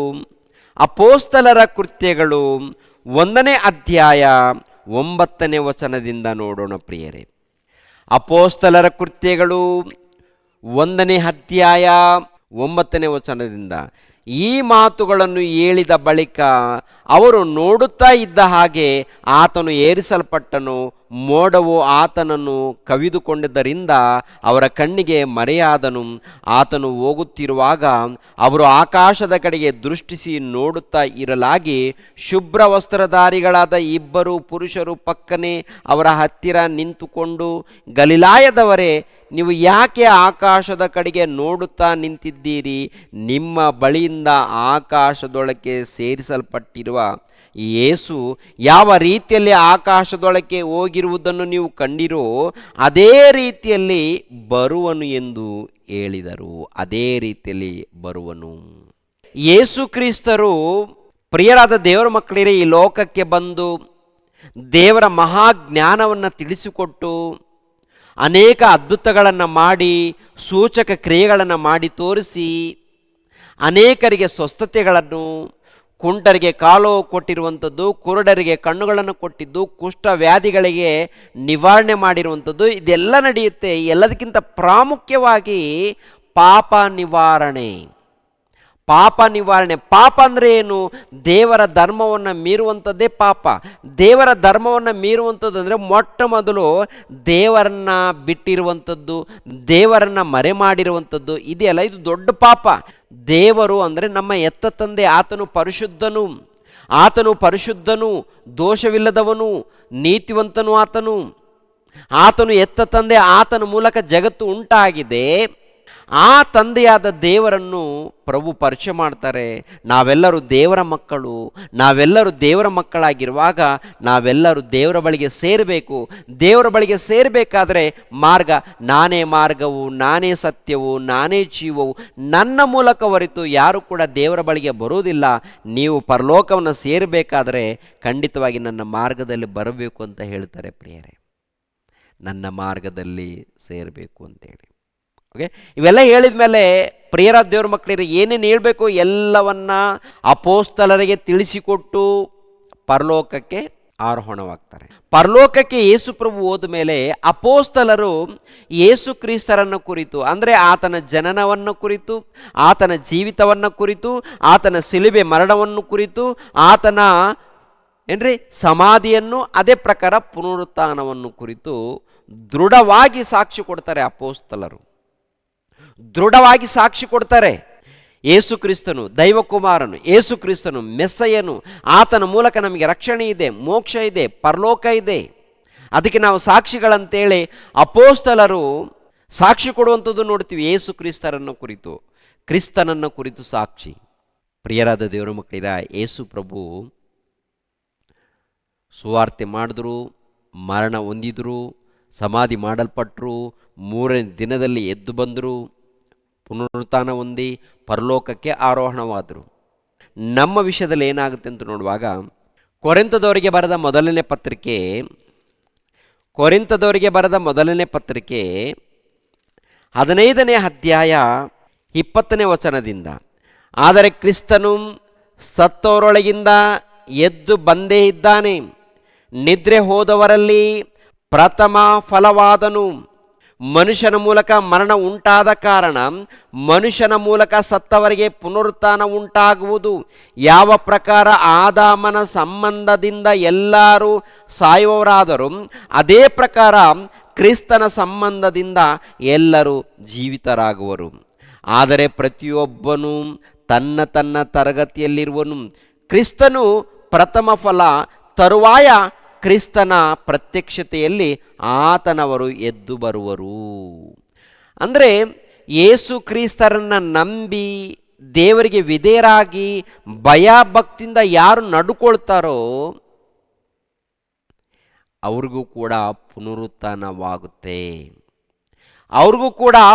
1ನೇ ಅಧ್ಯಾಯ 9ನೇ ವಚನದಿಂದ ನೋಡೋಣ ಪ್ರಿಯರೇ. ಅಪೋಸ್ತಲರ ಕೃತ್ಯಗಳು 1ನೇ ಅಧ್ಯಾಯ 9ನೇ ವಚನದಿಂದ, ಈ ಮಾತುಗಳನ್ನು ಹೇಳಿದ ಬಳಿಕ ಅವರು ನೋಡುತ್ತಾ ಇದ್ದ ಹಾಗೆ ಆತನು ಏರಿಸಲ್ಪಟ್ಟನು. ಮೋಡವು ಆತನನ್ನು ಕವಿದುಕೊಂಡಿದ್ದರಿಂದ ಅವರ ಕಣ್ಣಿಗೆ ಮರೆಯಾದನು. ಆತನು ಹೋಗುತ್ತಿರುವಾಗ ಅವರು ಆಕಾಶದ ಕಡೆಗೆ ದೃಷ್ಟಿಸಿ ನೋಡುತ್ತಾ ಇರಲಾಗಿ ಶುಭ್ರ ವಸ್ತ್ರಧಾರಿಗಳಾದ 2 ಪುರುಷರು ಪಕ್ಕನೆ ಅವರ ಹತ್ತಿರ ನಿಂತುಕೊಂಡು, ಗಲಿಲಾಯದವರೇ, ನೀವು ಯಾಕೆ ಆಕಾಶದ ಕಡೆಗೆ ನೋಡುತ್ತಾ ನಿಂತಿದ್ದೀರಿ? ನಿಮ್ಮ ಬಳಿಯಿಂದ ಆಕಾಶದೊಳಕ್ಕೆ ಸೇರಿಸಲ್ಪಟ್ಟಿರುವ ಯೇಸು ಯಾವ ರೀತಿಯಲ್ಲಿ ಆಕಾಶದೊಳಕ್ಕೆ ಹೋಗಿರುವುದನ್ನು ನೀವು ಕಂಡಿರೋ ಅದೇ ರೀತಿಯಲ್ಲಿ ಬರುವನು ಎಂದು ಹೇಳಿದರು. ಅದೇ ರೀತಿಯಲ್ಲಿ ಬರುವನು. ಯೇಸು ಕ್ರಿಸ್ತರು, ಪ್ರಿಯರಾದ ದೇವರ ಮಕ್ಕಳಿರೇ, ಈ ಲೋಕಕ್ಕೆ ಬಂದು ದೇವರ ಮಹಾಜ್ಞಾನವನ್ನು ತಿಳಿಸಿಕೊಟ್ಟು ಅನೇಕ ಅದ್ಭುತಗಳನ್ನು ಮಾಡಿ, ಸೂಚಕ ಕ್ರಿಯೆಗಳನ್ನು ಮಾಡಿ ತೋರಿಸಿ ಅನೇಕರಿಗೆ ಸ್ವಸ್ಥತೆಗಳನ್ನು, ಕುಂಟರಿಗೆ ಕಾಲು ಕೊಟ್ಟಿರುವಂಥದ್ದು, ಕುರುಡರಿಗೆ ಕಣ್ಣುಗಳನ್ನು ಕೊಟ್ಟಿದ್ದು, ಕುಷ್ಠ ವ್ಯಾಧಿಗಳಿಗೆ ನಿವಾರಣೆ ಮಾಡಿರುವಂಥದ್ದು, ಇದೆಲ್ಲ ನಡೆಯುತ್ತೆ. ಎಲ್ಲದಕ್ಕಿಂತ ಪ್ರಾಮುಖ್ಯವಾಗಿ ಪಾಪ ನಿವಾರಣೆ. ಪಾಪ ನಿವಾರಣೆ. ಪಾಪ ಅಂದರೆ ಏನು? ದೇವರ ಧರ್ಮವನ್ನು ಮೀರುವಂಥದ್ದೇ ಪಾಪ. ದೇವರ ಧರ್ಮವನ್ನು ಮೀರುವಂಥದ್ದು ಅಂದರೆ ಮೊಟ್ಟ ಮೊದಲು ದೇವರನ್ನು ಬಿಟ್ಟಿರುವಂಥದ್ದು, ದೇವರನ್ನು ಮರೆ ಮಾಡಿರುವಂಥದ್ದು ಇದೆಯಲ್ಲ, ಇದು ದೊಡ್ಡ ಪಾಪ. ದೇವರು ಅಂದರೆ ನಮ್ಮ ಎತ್ತ ತಂದೆ. ಆತನು ಪರಿಶುದ್ಧನು, ದೋಷವಿಲ್ಲದವನು, ನೀತಿವಂತನು. ಆತನು ಎತ್ತ ತಂದೆ. ಆತನ ಮೂಲಕ ಜಗತ್ತು ಉಂಟಾಗಿದೆ. ಆ ತಂದೆಯಾದ ದೇವರನ್ನು ಪ್ರಭು ಪರಿಚಯ ಮಾಡ್ತಾರೆ. ನಾವೆಲ್ಲರೂ ದೇವರ ಮಕ್ಕಳು. ನಾವೆಲ್ಲರೂ ದೇವರ ಮಕ್ಕಳಾಗಿರುವಾಗ ನಾವೆಲ್ಲರೂ ದೇವರ ಬಳಿಗೆ ಸೇರಬೇಕು. ದೇವರ ಬಳಿಗೆ ಸೇರಬೇಕಾದ್ರೆ ಮಾರ್ಗ, ನಾನೇ ಮಾರ್ಗವು, ನಾನೇ ಸತ್ಯವು, ನಾನೇ ಜೀವವು, ನನ್ನ ಮೂಲಕ ಹೊರತು ಯಾರು ಕೂಡ ದೇವರ ಬಳಿಗೆ ಬರುವುದಿಲ್ಲ. ನೀವು ಪರಲೋಕವನ್ನು ಸೇರಬೇಕಾದ್ರೆ ಖಂಡಿತವಾಗಿ ನನ್ನ ಮಾರ್ಗದಲ್ಲಿ ಬರಬೇಕು ಅಂತ ಹೇಳ್ತಾರೆ ಪ್ರಿಯರೇ. ನನ್ನ ಮಾರ್ಗದಲ್ಲಿ ಸೇರಬೇಕು ಅಂತೇಳಿ. ಓಕೆ, ಇವೆಲ್ಲ ಹೇಳಿದ ಮೇಲೆ ಪ್ರಿಯರ ದೇವ್ರ ಮಕ್ಕಳಿಗೆ ಏನೇನು ಹೇಳಬೇಕು ಎಲ್ಲವನ್ನ ಅಪೋಸ್ತಲರಿಗೆ ತಿಳಿಸಿಕೊಟ್ಟು ಪರಲೋಕಕ್ಕೆ ಆರೋಹಣವಾಗ್ತಾರೆ. ಪರಲೋಕಕ್ಕೆ ಯೇಸು ಪ್ರಭು ಹೋದ ಮೇಲೆ ಅಪೋಸ್ತಲರು ಯೇಸು ಕ್ರಿಸ್ತರನ್ನು ಕುರಿತು, ಅಂದರೆ ಆತನ ಜನನವನ್ನು ಕುರಿತು, ಆತನ ಜೀವಿತವನ್ನು ಕುರಿತು, ಆತನ ಶಿಲುಬೆ ಮರಣವನ್ನು ಕುರಿತು, ಆತನ ಸಮಾಧಿಯನ್ನು, ಅದೇ ಪ್ರಕಾರ ಪುನರುತ್ಥಾನವನ್ನು ಕುರಿತು ದೃಢವಾಗಿ ಸಾಕ್ಷಿ ಕೊಡ್ತಾರೆ. ಅಪೋಸ್ತಲರು ದೃಢವಾಗಿ ಸಾಕ್ಷಿ ಕೊಡ್ತಾರೆ. ಯೇಸು ಕ್ರಿಸ್ತನು ದೈವಕುಮಾರನು, ಯೇಸು ಕ್ರಿಸ್ತನು ಮೆಸ್ಸಯ್ಯನು, ಆತನ ಮೂಲಕ ನಮಗೆ ರಕ್ಷಣೆ ಇದೆ, ಮೋಕ್ಷ ಇದೆ, ಪರಲೋಕ ಇದೆ. ಅದಕ್ಕೆ ನಾವು ಸಾಕ್ಷಿಗಳಂತೇಳಿ ಅಪೋಸ್ತಲರು ಸಾಕ್ಷಿ ಕೊಡುವಂಥದ್ದು ನೋಡ್ತೀವಿ. ಯೇಸು ಕ್ರಿಸ್ತರನ್ನು ಕುರಿತು, ಕ್ರಿಸ್ತನನ್ನು ಕುರಿತು ಸಾಕ್ಷಿ. ಪ್ರಿಯರಾದ ದೇವರ ಮಕ್ಕಳಿದ ಯೇಸು ಪ್ರಭು ಸುವಾರ್ತೆ ಮಾಡಿದ್ರು, ಮರಣ ಹೊಂದಿದ್ರು, ಸಮಾಧಿ ಮಾಡಲ್ಪಟ್ಟರು, 3ನೇ ದಿನದಲ್ಲಿ ಎದ್ದು ಬಂದರು, ಪುನರುತ್ಥಾನ ಹೊಂದಿ ಪರಲೋಕಕ್ಕೆ ಆರೋಹಣವಾದರು. ನಮ್ಮ ವಿಷಯದಲ್ಲಿ ಏನಾಗುತ್ತೆ ಅಂತ ನೋಡುವಾಗ ಕೊರಿಂಥದವರಿಗೆ ಬರೆದ ಮೊದಲನೇ ಪತ್ರಿಕೆ 15ನೇ ಅಧ್ಯಾಯ 20ನೇ ವಚನದಿಂದ, ಆದರೆ ಕ್ರಿಸ್ತನು ಸತ್ತವರೊಳಗಿಂದ ಎದ್ದು ಬಂದೇ ಇದ್ದಾನೆ, ನಿದ್ರೆ ಹೋದವರಲ್ಲಿ ಪ್ರಥಮ ಫಲವಾದನು. ಮನುಷ್ಯನ ಮೂಲಕ ಮರಣ ಉಂಟಾದ ಕಾರಣ ಮನುಷ್ಯನ ಮೂಲಕ ಸತ್ತವರಿಗೆ ಪುನರುತ್ಥಾನ ಉಂಟಾಗುವುದು. ಯಾವ ಪ್ರಕಾರ ಆದಾಮನ ಸಂಬಂಧದಿಂದ ಎಲ್ಲರೂ ಸಾಯುವವರಾದರೂ ಅದೇ ಪ್ರಕಾರ ಕ್ರಿಸ್ತನ ಸಂಬಂಧದಿಂದ ಎಲ್ಲರೂ ಜೀವಿತರಾಗುವರು. ಆದರೆ ಪ್ರತಿಯೊಬ್ಬನು ತನ್ನ ತನ್ನ ತರಗತಿಯಲ್ಲಿರುವನು. ಕ್ರಿಸ್ತನು ಪ್ರಥಮ ಫಲ, ತರುವಾಯ ಕ್ರಿಸ್ತನ ಪ್ರತ್ಯಕ್ಷತೆಯಲ್ಲಿ ಆತನವರು ಎದ್ದು ಬರುವರು. ಅಂದರೆ ಯೇಸು ಕ್ರಿಸ್ತರನ್ನು ನಂಬಿ ದೇವರಿಗೆ ವಿಧೇಯರಾಗಿ ಭಯಭಕ್ತಿಯಿಂದ ಯಾರು ನಡ್ಕೊಳ್ತಾರೋ ಅವ್ರಿಗೂ ಕೂಡ ಪುನರುತ್ಥಾನವಾಗುತ್ತೆ.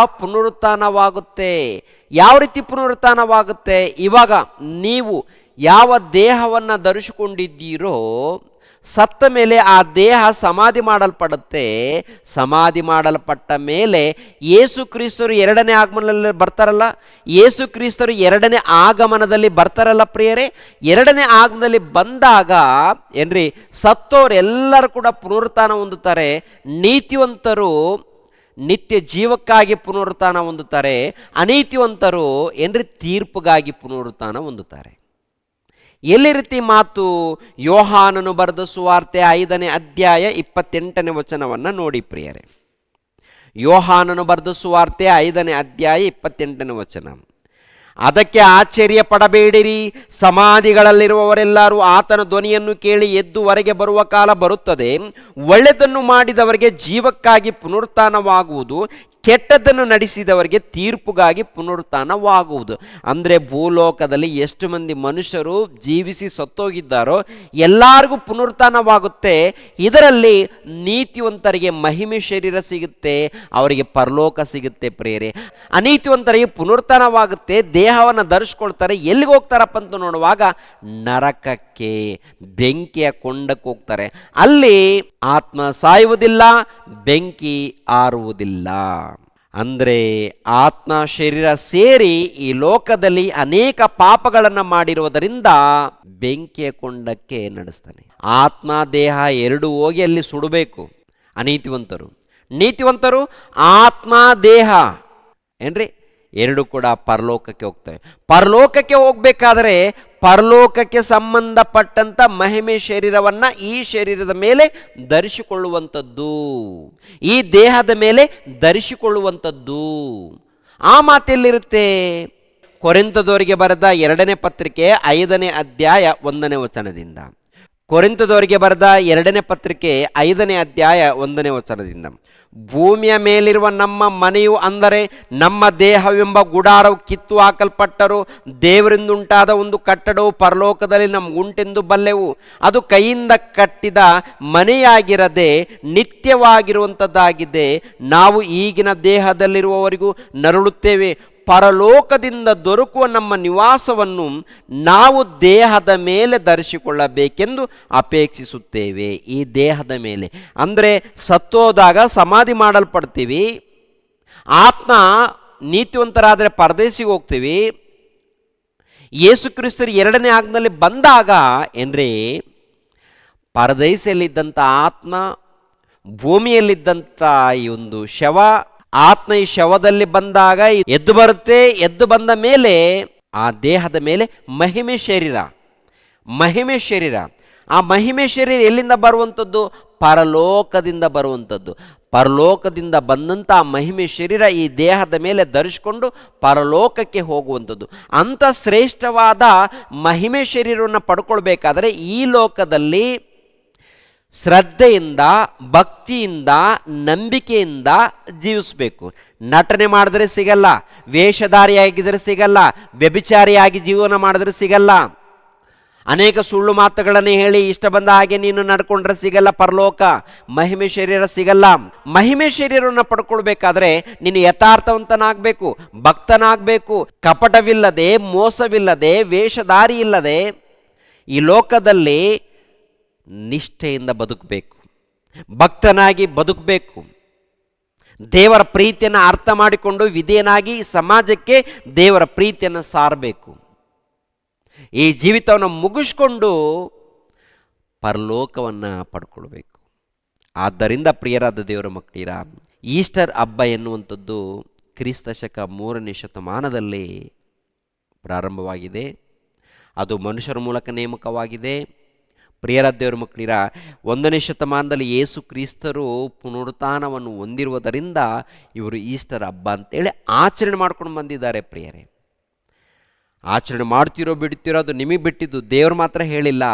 ಯಾವ ರೀತಿ ಪುನರುತ್ಥಾನವಾಗುತ್ತೆ? ಇವಾಗ ನೀವು ಯಾವ ದೇಹವನ್ನು ಧರಿಸಿಕೊಂಡಿದ್ದೀರೋ ಸತ್ತ ಮೇಲೆ ಆ ದೇಹ ಸಮಾಧಿ ಮಾಡಲ್ಪಡುತ್ತೆ. ಸಮಾಧಿ ಮಾಡಲ್ಪಟ್ಟ ಮೇಲೆ ಯೇಸು ಕ್ರಿಸ್ತರು 2ನೇ ಆಗಮನದಲ್ಲಿ ಬರ್ತಾರಲ್ಲ, ಯೇಸು ಕ್ರಿಸ್ತರು 2ನೇ ಆಗಮನದಲ್ಲಿ ಬರ್ತಾರಲ್ಲ ಪ್ರಿಯರೇ. 2ನೇ ಆಗಮನದಲ್ಲಿ ಬಂದಾಗ ಸತ್ತೋರೆಲ್ಲರೂ ಕೂಡ ಪುನರುತ್ಥಾನ ಹೊಂದುತ್ತಾರೆ. ನೀತಿವಂತರು ನಿತ್ಯ ಜೀವಕ್ಕಾಗಿ ಪುನರುತ್ಥಾನ ಹೊಂದುತ್ತಾರೆ. ಅನೀತಿವಂತರು ತೀರ್ಪುಗಾಗಿ ಪುನರುತ್ಥಾನ ಹೊಂದುತ್ತಾರೆ. ಎಲ್ಲಿ ರೀತಿ ಮಾತು? ಯೋಹಾನನು ಬರೆದ ಸುವಾರ್ತೆ 5ನೇ ಅಧ್ಯಾಯ 28ನೇ ವಚನವನ್ನು ನೋಡಿ ಪ್ರಿಯರೇ. ಯೋಹಾನನು ಬರೆದ ಸುವಾರ್ತೆ 5ನೇ ಅಧ್ಯಾಯ 28ನೇ ವಚನ. ಅದಕ್ಕೆ ಆಶ್ಚರ್ಯ ಪಡಬೇಡಿರಿ, ಸಮಾಧಿಗಳಲ್ಲಿರುವವರೆಲ್ಲರೂ ಆತನ ಧ್ವನಿಯನ್ನು ಕೇಳಿ ಎದ್ದು ಹೊರಗೆ ಬರುವ ಕಾಲ ಬರುತ್ತದೆ. ಒಳ್ಳೆಯದನ್ನು ಮಾಡಿದವರಿಗೆ ಜೀವಕ್ಕಾಗಿ ಪುನರುತ್ಥಾನವಾಗುವುದು, ಕೆಟ್ಟದ್ದನ್ನು ನಡೆಸಿದವರಿಗೆ ತೀರ್ಪುಗಾಗಿ ಪುನರುತ್ಥಾನವಾಗುವುದು. ಅಂದರೆ ಭೂಲೋಕದಲ್ಲಿ ಎಷ್ಟು ಮಂದಿ ಮನುಷ್ಯರು ಜೀವಿಸಿ ಸತ್ತೋಗಿದ್ದಾರೋ ಎಲ್ಲರಿಗೂ ಪುನರುತ್ಥಾನವಾಗುತ್ತೆ. ಇದರಲ್ಲಿ ನೀತಿವಂತರಿಗೆ ಮಹಿಮೆ ಶರೀರ ಸಿಗುತ್ತೆ, ಅವರಿಗೆ ಪರಲೋಕ ಸಿಗುತ್ತೆ ಪ್ರಿಯರೇ. ಅನೀತಿವಂತರಿಗೆ ಪುನರುತ್ಥಾನವಾಗುತ್ತೆ, ದೇಹವನ್ನು ಧರಿಸ್ಕೊಳ್ತಾರೆ. ಎಲ್ಲಿಗೆ ಹೋಗ್ತಾರಪ್ಪ ಅಂತ ನೋಡುವಾಗ ನರಕಕ್ಕೆ, ಬೆಂಕಿಯ ಕೊಂಡಕ್ಕೆ ಹೋಗ್ತಾರೆ. ಅಲ್ಲಿ ಆತ್ಮ ಸಾಯುವುದಿಲ್ಲ, ಬೆಂಕಿ ಆರುವುದಿಲ್ಲ. ಅಂದರೆ ಆತ್ಮ ಶರೀರ ಸೇರಿ ಈ ಲೋಕದಲ್ಲಿ ಅನೇಕ ಪಾಪಗಳನ್ನು ಮಾಡಿರುವುದರಿಂದ ಬೆಂಕಿಯ ಕೊಂಡಕ್ಕೆ ನಡೆಸ್ತಾನೆ. ಆತ್ಮ ದೇಹ ಎರಡು ಹೋಗಿ ಅಲ್ಲಿ ಸುಡಬೇಕು ಅನೀತಿವಂತರು. ನೀತಿವಂತರು ಆತ್ಮ ದೇಹ ಏನ್ರಿ ಎರಡು ಕೂಡ ಪರಲೋಕಕ್ಕೆ ಹೋಗ್ತವೆ. ಪರಲೋಕಕ್ಕೆ ಹೋಗ್ಬೇಕಾದ್ರೆ ಪರಲೋಕಕ್ಕೆ ಸಂಬಂಧಪಟ್ಟಂಥ ಮಹಿಮೆ ಶರೀರವನ್ನು ಈ ಶರೀರದ ಮೇಲೆ ಧರಿಸಿಕೊಳ್ಳುವಂಥದ್ದು, ಈ ದೇಹದ ಮೇಲೆ ಧರಿಸಿಕೊಳ್ಳುವಂಥದ್ದು. ಆ ಮಾತೆಲ್ಲಿರುತ್ತೆ? ಕೊರಿಂಥದವರಿಗೆ ಬರೆದ 2ನೇ ಪತ್ರಿಕೆ 5ನೇ ಅಧ್ಯಾಯ 1ನೇ ವಚನದಿಂದ. ಕೊರಿಂಥದವರಿಗೆ ಬರೆದ 2ನೇ ಪತ್ರಿಕೆ 5ನೇ ಅಧ್ಯಾಯ 1ನೇ ವಚನದಿಂದ. ಭೂಮಿಯ ಮೇಲಿರುವ ನಮ್ಮ ಮನೆಯು ಅಂದರೆ ನಮ್ಮ ದೇಹವೆಂಬ ಗುಡಾರವು ಕಿತ್ತು ಹಾಕಲ್ಪಟ್ಟರು, ದೇವರಿಂದುಂಟಾದ ಒಂದು ಕಟ್ಟಡವು ಪರಲೋಕದಲ್ಲಿ ನಮಗುಂಟೆಂದು ಬಲ್ಲೆವು. ಅದು ಕೈಯಿಂದ ಕಟ್ಟಿದ ಮನೆಯಾಗಿರದೆ ನಿತ್ಯವಾಗಿರುವಂಥದ್ದಾಗಿದೆ. ನಾವು ಈಗಿನ ದೇಹದಲ್ಲಿರುವವರಿಗೂ ನರಳುತ್ತೇವೆ. ಪರಲೋಕದಿಂದ ದೊರಕುವ ನಮ್ಮ ನಿವಾಸವನ್ನು ನಾವು ದೇಹದ ಮೇಲೆ ಧರಿಸಿಕೊಳ್ಳಬೇಕೆಂದು ಅಪೇಕ್ಷಿಸುತ್ತೇವೆ. ಈ ದೇಹದ ಮೇಲೆ ಅಂದರೆ ಸತ್ತೋದಾಗ ಸಮಾಧಿ ಮಾಡಲ್ಪಡ್ತೀವಿ. ಆತ್ಮ ನೀತಿವಂತರಾದರೆ ಪರದೇಶಿಗೆ ಹೋಗ್ತೀವಿ. ಯೇಸು ಕ್ರಿಸ್ತರ 2ನೇ ಆಗಮನದಲ್ಲಿ ಬಂದಾಗ ಏನ್ರಿ, ಪರದೇಶಿಯಲ್ಲಿದ್ದಂಥ ಆತ್ಮ, ಭೂಮಿಯಲ್ಲಿದ್ದಂಥ ಈ ಒಂದು ಶವ, ಆತ್ಮ ಈ ಶವದಲ್ಲಿ ಬಂದಾಗ ಎದ್ದು ಬರುತ್ತೆ. ಎದ್ದು ಬಂದ ಮೇಲೆ ಆ ದೇಹದ ಮೇಲೆ ಮಹಿಮೆ ಶರೀರ. ಆ ಮಹಿಮೆ ಶರೀರ ಎಲ್ಲಿಂದ ಬರುವಂಥದ್ದು? ಪರಲೋಕದಿಂದ ಬರುವಂಥದ್ದು. ಪರಲೋಕದಿಂದ ಬಂದಂಥ ಆ ಮಹಿಮೆ ಶರೀರ ಈ ದೇಹದ ಮೇಲೆ ಧರಿಸಿಕೊಂಡು ಪರಲೋಕಕ್ಕೆ ಹೋಗುವಂಥದ್ದು. ಅಂಥ ಶ್ರೇಷ್ಠವಾದ ಮಹಿಮೆ ಶರೀರವನ್ನು ಪಡ್ಕೊಳ್ಬೇಕಾದ್ರೆ ಈ ಲೋಕದಲ್ಲಿ ಶ್ರದ್ಧೆಯಿಂದ, ಭಕ್ತಿಯಿಂದ, ನಂಬಿಕೆಯಿಂದ ಜೀವಿಸಬೇಕು. ನಟನೆ ಮಾಡಿದ್ರೆ ಸಿಗಲ್ಲ, ವೇಷಧಾರಿಯಾಗಿದ್ದರೆ ಸಿಗಲ್ಲ, ವ್ಯಭಿಚಾರಿಯಾಗಿ ಜೀವನ ಮಾಡಿದ್ರೆ ಸಿಗಲ್ಲ, ಅನೇಕ ಸುಳ್ಳು ಮಾತುಗಳನ್ನು ಹೇಳಿ ಇಷ್ಟ ಬಂದ ಹಾಗೆ ನೀನು ನಡ್ಕೊಂಡ್ರೆ ಸಿಗಲ್ಲ ಪರಲೋಕ. ಮಹಿಮೆ ಶರೀರ ಸಿಗಲ್ಲ. ಮಹಿಮೆ ಶರೀರವನ್ನು ಪಡ್ಕೊಳ್ಬೇಕಾದ್ರೆ ನೀನು ಯಥಾರ್ಥವಂತನಾಗಬೇಕು, ಭಕ್ತನಾಗಬೇಕು, ಕಪಟವಿಲ್ಲದೆ, ಮೋಸವಿಲ್ಲದೆ, ವೇಷಧಾರಿ ಇಲ್ಲದೆ ಈ ಲೋಕದಲ್ಲಿ ನಿಷ್ಠೆಯಿಂದ ಬದುಕಬೇಕು, ಭಕ್ತನಾಗಿ ಬದುಕಬೇಕು. ದೇವರ ಪ್ರೀತಿಯನ್ನು ಅರ್ಥ ಮಾಡಿಕೊಂಡು ವಿಧೇಯನಾಗಿ ಸಮಾಜಕ್ಕೆ ದೇವರ ಪ್ರೀತಿಯನ್ನು ಸಾರಬೇಕು. ಈ ಜೀವಿತವನ್ನು ಮುಗಿಸ್ಕೊಂಡು ಪರಲೋಕವನ್ನು ಪಡ್ಕೊಳ್ಬೇಕು. ಆದ್ದರಿಂದ ಪ್ರಿಯರಾದ ದೇವರ ಮಕ್ಕಳಿರ, ಈಸ್ಟರ್ ಹಬ್ಬ ಎನ್ನುವಂಥದ್ದು ಕ್ರಿಸ್ತ ಶಕ 3ನೇ ಶತಮಾನದಲ್ಲಿ ಪ್ರಾರಂಭವಾಗಿದೆ. ಅದು ಮನುಷ್ಯರ ಮೂಲಕ ನೇಮಕವಾಗಿದೆ. ಪ್ರಿಯರಾದ ದೇವರ ಮಕ್ಕಳಿರ, 1ನೇ ಶತಮಾನದಲ್ಲಿ ಯೇಸು ಕ್ರಿಸ್ತರು ಪುನರುತ್ಥಾನವನ್ನು ಹೊಂದಿರುವುದರಿಂದ ಇವರು ಈಸ್ಟರ್ ಹಬ್ಬ ಅಂತೇಳಿ ಆಚರಣೆ ಮಾಡ್ಕೊಂಡು ಬಂದಿದ್ದಾರೆ. ಪ್ರಿಯರೇ, ಆಚರಣೆ ಮಾಡ್ತಿರೋ ಬಿಡ್ತಿರೋ ಅದು ನಿಮಗೆ ಬಿಟ್ಟಿದ್ದು, ದೇವರು ಮಾತ್ರ ಹೇಳಿಲ್ಲ.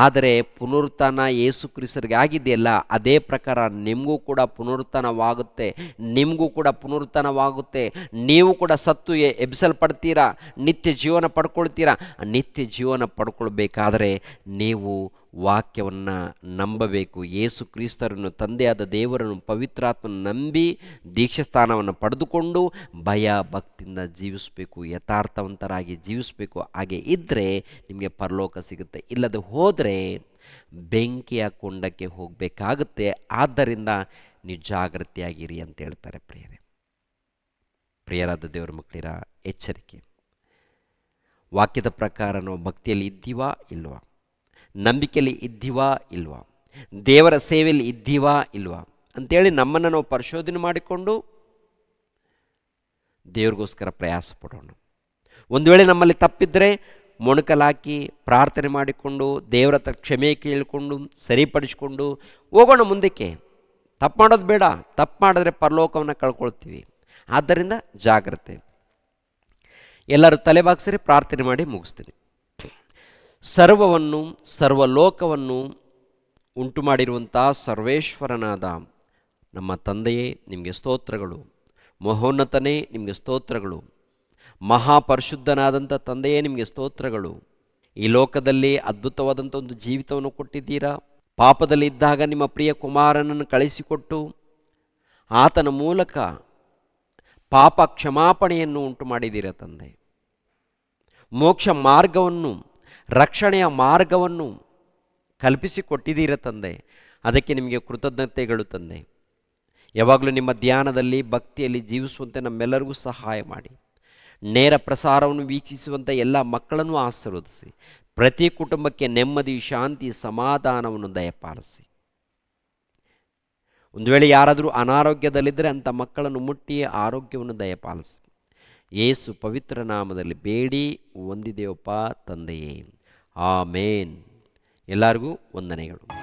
ಆದರೆ ಪುನರುತ್ಥಾನ ಯೇಸು ಕ್ರಿಸ್ತರಿಗೆ ಆಗಿದೆಯಲ್ಲ, ಅದೇ ಪ್ರಕಾರ ನಿಮಗೂ ಕೂಡ ಪುನರುತ್ಥಾನವಾಗುತ್ತೆ. ನೀವು ಕೂಡ ಸತ್ತು ಎಬ್ಬಿಸಲ್ಪಡ್ತೀರಾ, ನಿತ್ಯ ಜೀವನ ಪಡ್ಕೊಳ್ತೀರಾ. ನಿತ್ಯ ಜೀವನ ಪಡ್ಕೊಳ್ಬೇಕಾದ್ರೆ ನೀವು ವಾಕ್ಯವನ್ನು ನಂಬಬೇಕು. ಯೇಸು ಕ್ರಿಸ್ತರನ್ನು, ತಂದೆಯಾದ ದೇವರನ್ನು, ಪವಿತ್ರಾತ್ಮನ ನಂಬಿ ದೀಕ್ಷಾಸ್ಥಾನವನ್ನು ಪಡೆದುಕೊಂಡು ಭಯ ಭಕ್ತಿಯಿಂದ ಜೀವಿಸಬೇಕು, ಯಥಾರ್ಥವಂತರಾಗಿ ಜೀವಿಸಬೇಕು. ಹಾಗೆ ಇದ್ದರೆ ನಿಮಗೆ ಪರಲೋಕ ಸಿಗುತ್ತೆ. ಇಲ್ಲದೆ ಹೋದರೆ ಬೆಂಕಿಯ ಕೊಂಡಕ್ಕೆ ಹೋಗಬೇಕಾಗುತ್ತೆ. ಆದ್ದರಿಂದ ನೀವು ಜಾಗೃತಿಯಾಗಿರಿ ಅಂತ ಹೇಳ್ತಾರೆ. ಪ್ರಿಯರಾದ ದೇವರ ಮಕ್ಕಳಿರ, ಎಚ್ಚರಿಕೆ. ವಾಕ್ಯದ ಪ್ರಕಾರ ನಾವು ಭಕ್ತಿಯಲ್ಲಿ ಇದ್ದೀವಾ ಇಲ್ವಾ, ನಂಬಿಕೆಯಲ್ಲಿ ಇದ್ದೀವಾ ಇಲ್ವಾ, ದೇವರ ಸೇವೆಯಲ್ಲಿ ಇದ್ದೀವಾ ಇಲ್ವಾ ಅಂಥೇಳಿ ನಮ್ಮನ್ನು ನಾವು ಪರಿಶೋಧನೆ ಮಾಡಿಕೊಂಡು ದೇವ್ರಿಗೋಸ್ಕರ ಪ್ರಯಾಸ ಪಡೋಣ. ಒಂದು ವೇಳೆ ನಮ್ಮಲ್ಲಿ ತಪ್ಪಿದ್ದರೆ ಮೊಣಕಲಾಕಿ ಪ್ರಾರ್ಥನೆ ಮಾಡಿಕೊಂಡು ದೇವರ ಹತ್ರ ಕ್ಷಮೆ ಕೇಳಿಕೊಂಡು ಸರಿಪಡಿಸಿಕೊಂಡು ಹೋಗೋಣ ಮುಂದಕ್ಕೆ. ತಪ್ಪು ಮಾಡೋದು ಬೇಡ. ತಪ್ಪು ಮಾಡಿದ್ರೆ ಪರಲೋಕವನ್ನು ಕಳ್ಕೊಳ್ತೀವಿ. ಆದ್ದರಿಂದ ಜಾಗ್ರತೆ. ಎಲ್ಲರೂ ತಲೆಬಾಗ್ಸರಿ ಪ್ರಾರ್ಥನೆ ಮಾಡಿ ಮುಗಿಸ್ತೀನಿ. ಸರ್ವವನ್ನು, ಸರ್ವಲೋಕವನ್ನು ಉಂಟು ಮಾಡಿರುವಂಥ ಸರ್ವೇಶ್ವರನಾದ ನಮ್ಮ ತಂದೆಯೇ, ನಿಮಗೆ ಸ್ತೋತ್ರಗಳು. ಮಹೋನ್ನತನೇ ನಿಮಗೆ ಸ್ತೋತ್ರಗಳು. ಮಹಾಪರಿಶುದ್ಧನಾದಂಥ ತಂದೆಯೇ ನಿಮಗೆ ಸ್ತೋತ್ರಗಳು. ಈ ಲೋಕದಲ್ಲಿ ಅದ್ಭುತವಾದಂಥ ಒಂದು ಜೀವಿತವನ್ನು ಕೊಟ್ಟಿದ್ದೀರಾ. ಪಾಪದಲ್ಲಿ ಇದ್ದಾಗ ನಿಮ್ಮ ಪ್ರಿಯ ಕುಮಾರನನ್ನು ಕಳಿಸಿಕೊಟ್ಟು ಆತನ ಮೂಲಕ ಪಾಪ ಕ್ಷಮಾಪಣೆಯನ್ನು ಉಂಟು ಮಾಡಿದ್ದೀರ ತಂದೆ. ಮೋಕ್ಷ ಮಾರ್ಗವನ್ನು, ರಕ್ಷಣೆಯ ಮಾರ್ಗವನ್ನು ಕಲ್ಪಿಸಿಕೊಟ್ಟಿದ್ದೀರ ತಂದೆ. ಅದಕ್ಕೆ ನಿಮಗೆ ಕೃತಜ್ಞತೆಗಳು ತಂದೆ. ಯಾವಾಗಲೂ ನಿಮ್ಮ ಧ್ಯಾನದಲ್ಲಿ, ಭಕ್ತಿಯಲ್ಲಿ ಜೀವಿಸುವಂತೆ ನಮ್ಮೆಲ್ಲರಿಗೂ ಸಹಾಯ ಮಾಡಿ. ನೇರ ಪ್ರಸಾರವನ್ನು ವೀಕ್ಷಿಸುವಂಥ ಎಲ್ಲ ಮಕ್ಕಳನ್ನು ಆಶೀರ್ವದಿಸಿ. ಪ್ರತಿ ಕುಟುಂಬಕ್ಕೆ ನೆಮ್ಮದಿ, ಶಾಂತಿ, ಸಮಾಧಾನವನ್ನು ದಯಪಾಲಿಸಿ. ಒಂದು ವೇಳೆ ಯಾರಾದರೂ ಅನಾರೋಗ್ಯದಲ್ಲಿದ್ದರೆ ಅಂಥ ಮಕ್ಕಳನ್ನು ಮುಟ್ಟಿ ಆರೋಗ್ಯವನ್ನು ದಯಪಾಲಿಸಿ. ಯೇಸು ಪವಿತ್ರ ನಾಮದಲ್ಲಿ ಬೇಡಿ ಹೊಂದಿದೆಯಪ್ಪ ತಂದೆಯೇ, ಆಮೇನ್. ಎಲ್ಲರಿಗೂ ವಂದನೆಗಳು.